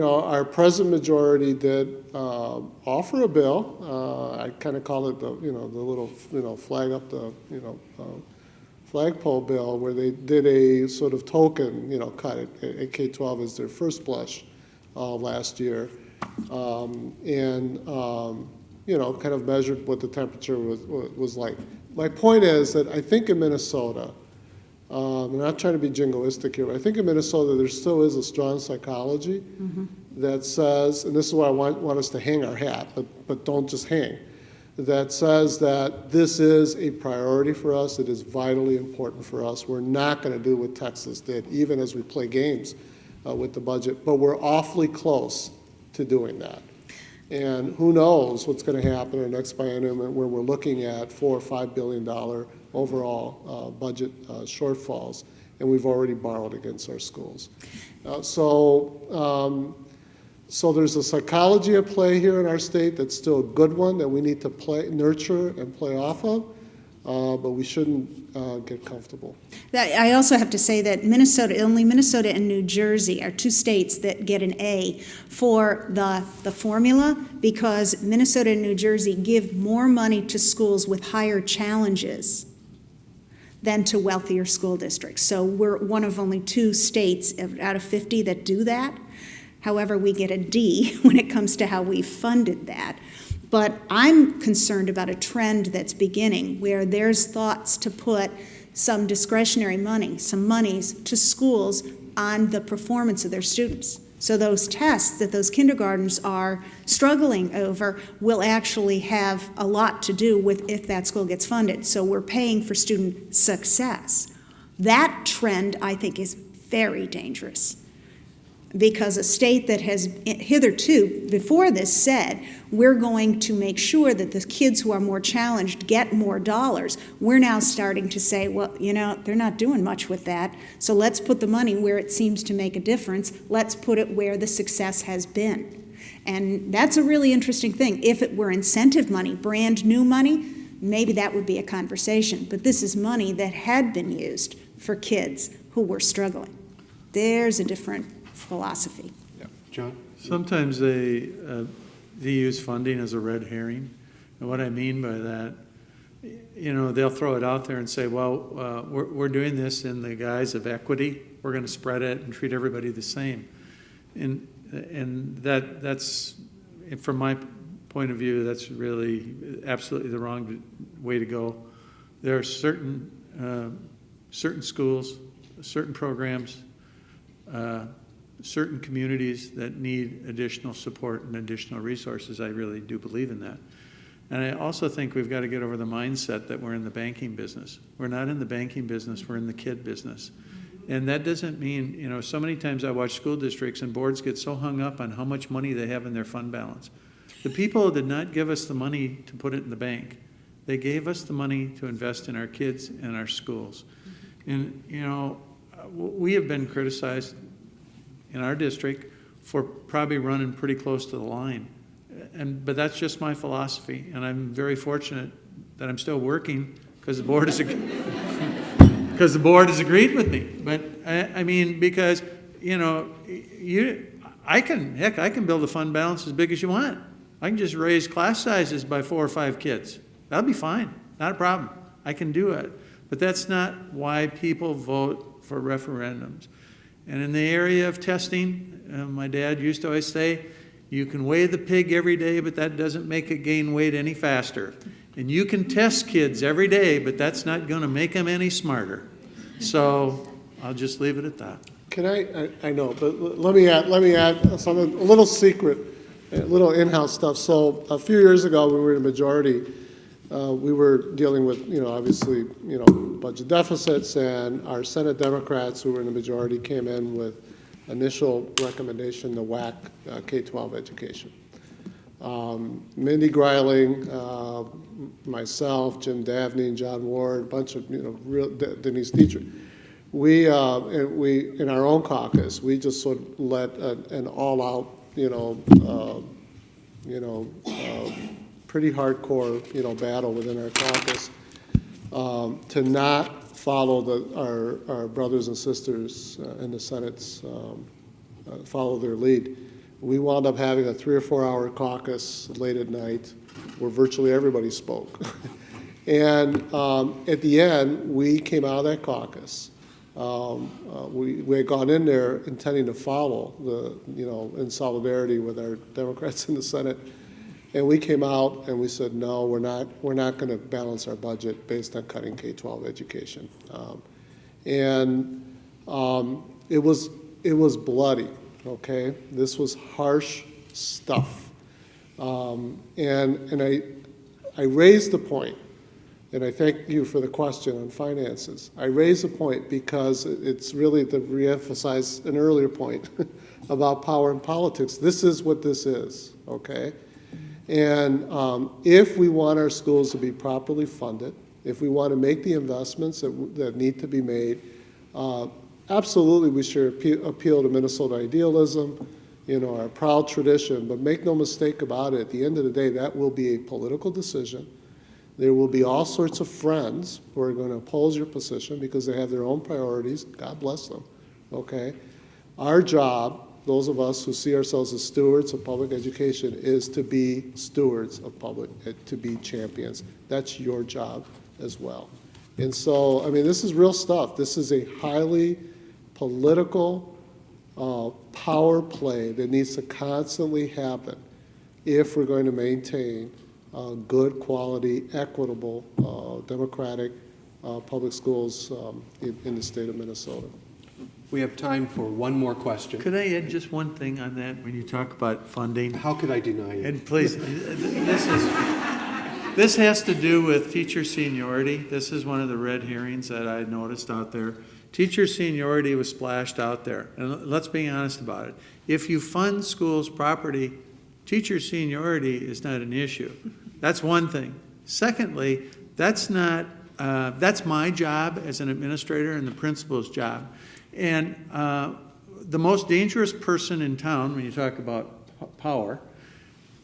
our present majority did offer a bill. I kind of call it the little flag up the flagpole bill, where they did a sort of token cut at K-12 as their first blush last year, kind of measured what the temperature was like. My point is that I think in Minnesota, I'm not trying to be jingoistic here, but I think in Minnesota there still is a strong psychology that says, and this is why I want us to hang our hat, but don't just hang, that says that this is a priority for us, it is vitally important for us. We're not going to do what Texas did, even as we play games with the budget, but we're awfully close to doing that. And who knows what's going to happen in the next biennium, where we're looking at $4 or $5 billion overall budget shortfalls, and we've already borrowed against our schools. So there's a psychology at play here in our state that's still a good one that we need to nurture and play off of, but we shouldn't get comfortable. I also have to say that only Minnesota and New Jersey are two states that get an A for the formula, because Minnesota and New Jersey give more money to schools with higher challenges than to wealthier school districts. So we're one of only two states out of 50 that do that. However, we get a D when it comes to how we funded that. But I'm concerned about a trend that's beginning where there's thoughts to put some discretionary money, some monies to schools on the performance of their students. So those tests that those kindergartens are struggling over will actually have a lot to do with if that school gets funded. So we're paying for student success. That trend, I think, is very dangerous, because a state that has hitherto, before this, said, we're going to make sure that the kids who are more challenged get more dollars, we're now starting to say, well, you know, they're not doing much with that, so let's put the money where it seems to make a difference. Let's put it where the success has been. And that's a really interesting thing. If it were incentive money, brand new money, maybe that would be a conversation. But this is money that had been used for kids who were struggling. There's a different philosophy. John? Sometimes they use funding as a red herring. And what I mean by that, you know, they'll throw it out there and say, well, we're doing this in the guise of equity. We're going to spread it and treat everybody the same. And that's, from my point of view, that's really absolutely the wrong way to go. There are certain schools, certain programs, certain communities that need additional support and additional resources. I really do believe in that. And I also think we've got to get over the mindset that we're in the banking business. We're not in the banking business, we're in the kid business. And that doesn't mean, you know, so many times I watch school districts and boards get so hung up on how much money they have in their fund balance. The people did not give us the money to put it in the bank. They gave us the money to invest in our kids and our schools. And, you know, we have been criticized in our district for probably running pretty close to the line. But that's just my philosophy, and I'm very fortunate that I'm still working because the board has agreed with me. But I mean, because, you know, I can build a fund balance as big as you want. I can just raise class sizes by 4 or 5 kids. That'll be fine, not a problem. I can do it. But that's not why people vote for referendums. And in the area of testing, my dad used to always say, you can weigh the pig every day, but that doesn't make it gain weight any faster. And you can test kids every day, but that's not going to make them any smarter. So I'll just leave it at that. Can I know, but let me add something, a little secret, a little in-house stuff. So a few years ago, when we were in the majority, we were dealing with, you know, obviously, you know, budget deficits, and our Senate Democrats, who were in the majority, came in with initial recommendation to whack K-12 education. Mindy Greiling, myself, Jim Davney, and John Ward, a bunch of, you know, Denise Dietrich. We in our own caucus, we just sort of led an all-out, pretty hardcore, you know, battle within our caucus to not follow our brothers and sisters in the Senate's follow their lead. We wound up having a 3 or 4 hour caucus late at night where virtually everybody spoke. And at the end, we came out of that caucus. We had gone in there intending to follow in solidarity with our Democrats in the Senate. And we came out and we said, no, we're not going to balance our budget based on cutting K-12 education. It was bloody, okay? This was harsh stuff. And I raised the point, and I thank you for the question on finances. I raised the point because it's really to reemphasize an earlier point about power and politics. This is what this is, okay? And if we want our schools to be properly funded, if we want to make the investments that need to be made, absolutely we should appeal to Minnesota idealism, our proud tradition, but make no mistake about it, at the end of the day, that will be a political decision. There will be all sorts of friends who are going to oppose your position because they have their own priorities. God bless them, okay? Our job, those of us who see ourselves as stewards of public education, is to be stewards of public, to be champions. That's your job as well. And so, I mean, this is real stuff. This is a highly political power play that needs to constantly happen if we're going to maintain good quality, equitable, democratic public schools in the state of Minnesota. We have time for one more question. Could I add just one thing on that when you talk about funding? How could I deny you? And please, this has to do with teacher seniority. This is one of the red herrings that I noticed out there. Teacher seniority was splashed out there. And let's be honest about it. If you fund schools properly, teacher seniority is not an issue. That's one thing. Secondly, that's my job as an administrator and the principal's job. And the most dangerous person in town, when you talk about power,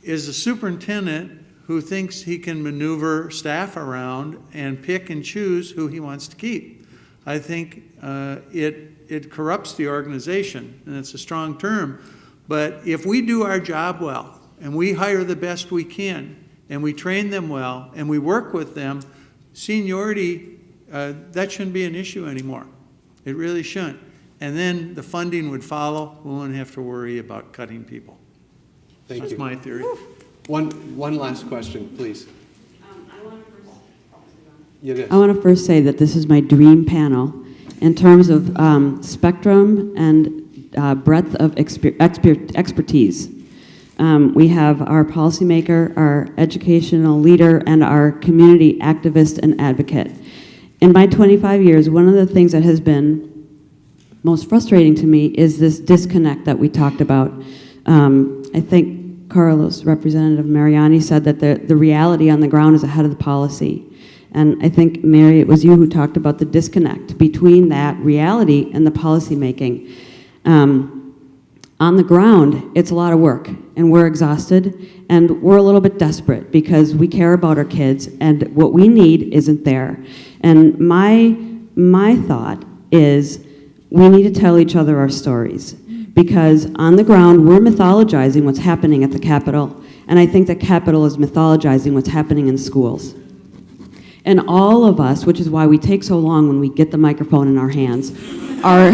is the superintendent who thinks he can maneuver staff around and pick and choose who he wants to keep. I think it corrupts the organization, and it's a strong term. But if we do our job well, and we hire the best we can, and we train them well, and we work with them, seniority, that shouldn't be an issue anymore. It really shouldn't. And then the funding would follow. We won't have to worry about cutting people. Thank That's you. my theory. One last question, please. Yes. I want to first say that this is my dream panel in terms of spectrum and breadth of expertise. We have our policymaker, our educational leader, and our community activist and advocate. In my 25 years, one of the things that has been most frustrating to me is this disconnect that we talked about. I think Carlos, Representative Mariani, said that the reality on the ground is ahead of the policy. And I think, Mary, it was you who talked about the disconnect between that reality and the policy making. On the ground, it's a lot of work, and we're exhausted, and we're a little bit desperate because we care about our kids, and what we need isn't there. And my thought is we need to tell each other our stories, because on the ground, we're mythologizing what's happening at the Capitol, and I think the Capitol is mythologizing what's happening in schools. And all of us, which is why we take so long when we get the microphone in our hands, are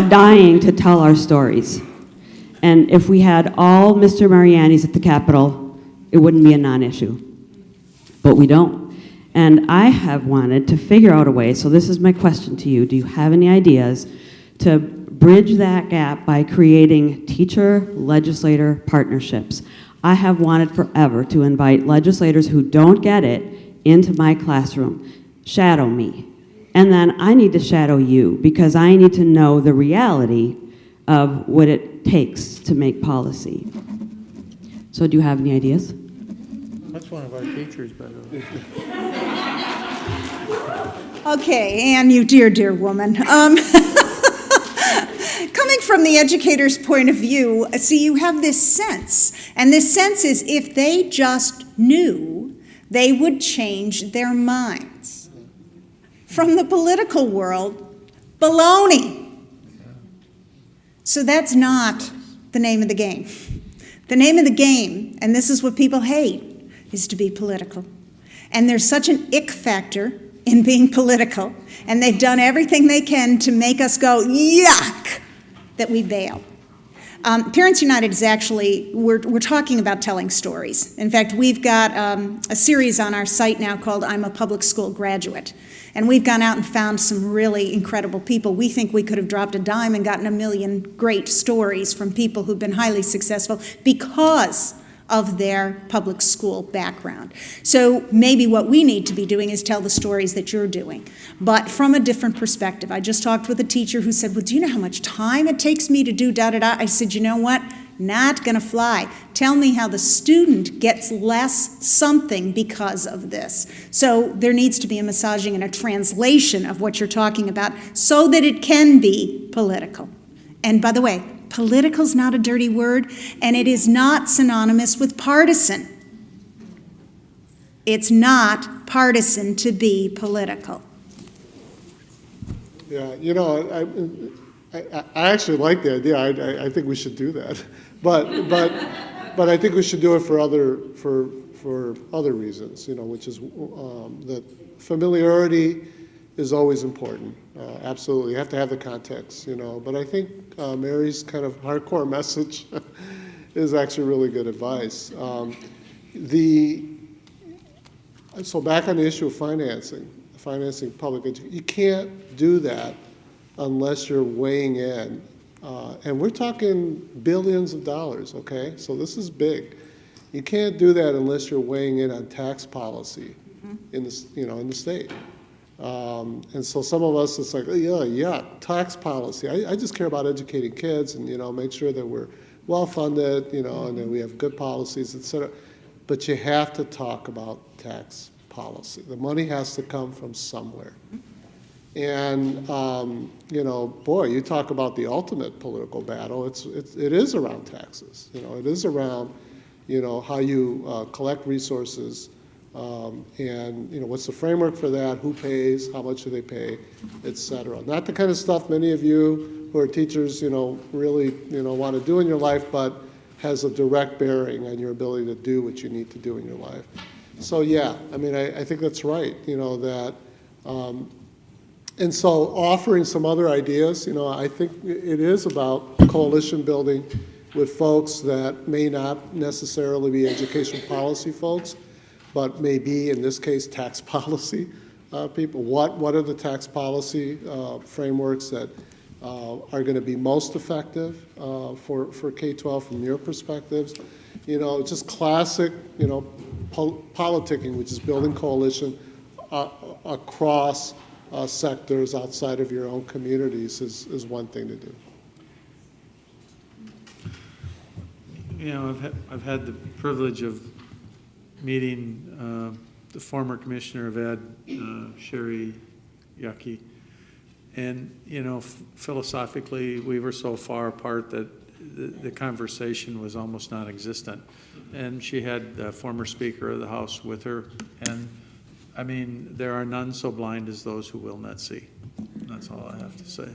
dying to tell our stories. And if we had all Mr. Marianis at the Capitol, it wouldn't be a non-issue. But we don't. And I have wanted to figure out a way, so this is my question to you. Do you have any ideas to bridge that gap by creating teacher-legislator partnerships? I have wanted forever to invite legislators who don't get it into my classroom, shadow me. And then I need to shadow you because I need to know the reality of what it takes to make policy. So do you have any ideas? That's one of our teachers, by the way. Okay, Anne, you dear woman. Coming from the educator's point of view, see, you have this sense. And this sense is if they just knew, they would change their minds. From the political world, baloney. So that's not the name of the game. The name of the game, and this is what people hate, is to be political. And there's such an ick factor in being political, and they've done everything they can to make us go, yuck, that we bail. Parents United is actually, we're talking about telling stories. In fact, we've got a series on our site now called I'm a Public School Graduate. And we've gone out and found some really incredible people. We think we could have dropped a dime and gotten 1 million great stories from people who've been highly successful because of their public school background. So maybe what we need to be doing is tell the stories that you're doing, but from a different perspective. I just talked with a teacher who said, well, do you know how much time it takes me to do da-da-da? I said, you know what? Not gonna fly. Tell me how the student gets less something because of this. So there needs to be a massaging and a translation of what you're talking about so that it can be political. And by the way, political's not a dirty word, and it is not synonymous with partisan. It's not partisan to be political. Yeah, you know, I actually like the idea. I think we should do that, but I think we should do it for other reasons. You know, which is that familiarity is always important. Absolutely, you have to have the context. You know, but I think Mary's kind of hardcore message is actually really good advice. So back on the issue of financing public education, you can't do that unless you're weighing in. And we're talking billions of dollars, okay? So this is big. You can't do that unless you're weighing in on tax policy in the state. And so some of us, it's like, yeah, tax policy. I just care about educating kids and, make sure that we're well-funded, and that we have good policies, et cetera. But you have to talk about tax policy. The money has to come from somewhere. And, boy, you talk about the ultimate political battle. It is around taxes. It is around, how you collect resources, and, what's the framework for that, who pays, how much do they pay, et cetera. Not the kind of stuff many of you who are teachers, really, want to do in your life, but has a direct bearing on your ability to do what you need to do in your life. So, yeah, I think that's right, that, and so offering some other ideas, I think it is about coalition building with folks that may not necessarily be education policy folks, but may be, in this case, tax policy people. What are the tax policy frameworks that are going to be most effective for K-12 from your perspectives? Just classic, politicking, which is building coalition across sectors outside of your own communities is one thing to do. I've had the privilege of meeting the former Commissioner of Ed, Sherry Yucky, and philosophically we were so far apart that the conversation was almost non-existent. And she had the former Speaker of the House with her, and there are none so blind as those who will not see. That's all I have to say.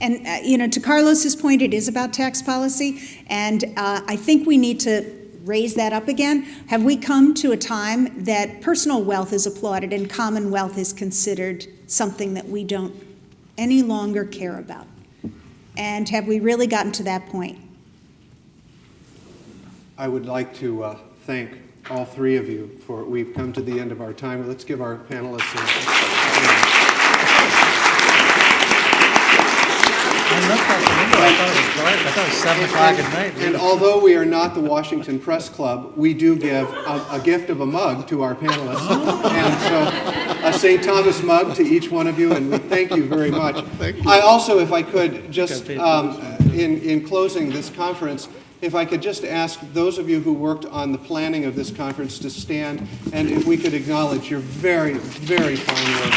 And, to Carlos's point, it is about tax policy, and I think we need to raise that up again. Have we come to a time that personal wealth is applauded and common wealth is considered something that we don't any longer care about? And have we really gotten to that point? I would like to thank all three of you we've come to the end of our time. Let's give our panelists I thought it was 7 o'clock at night. And although we are not the Washington Press Club, we do give a gift of a mug to our panelists. And so a St. Thomas mug to each one of you, and we thank you very much. Thank you. I also, if I could, just in closing this conference, if I could just ask those of you who worked on the planning of this conference to stand, and if we could acknowledge your very, very fine work.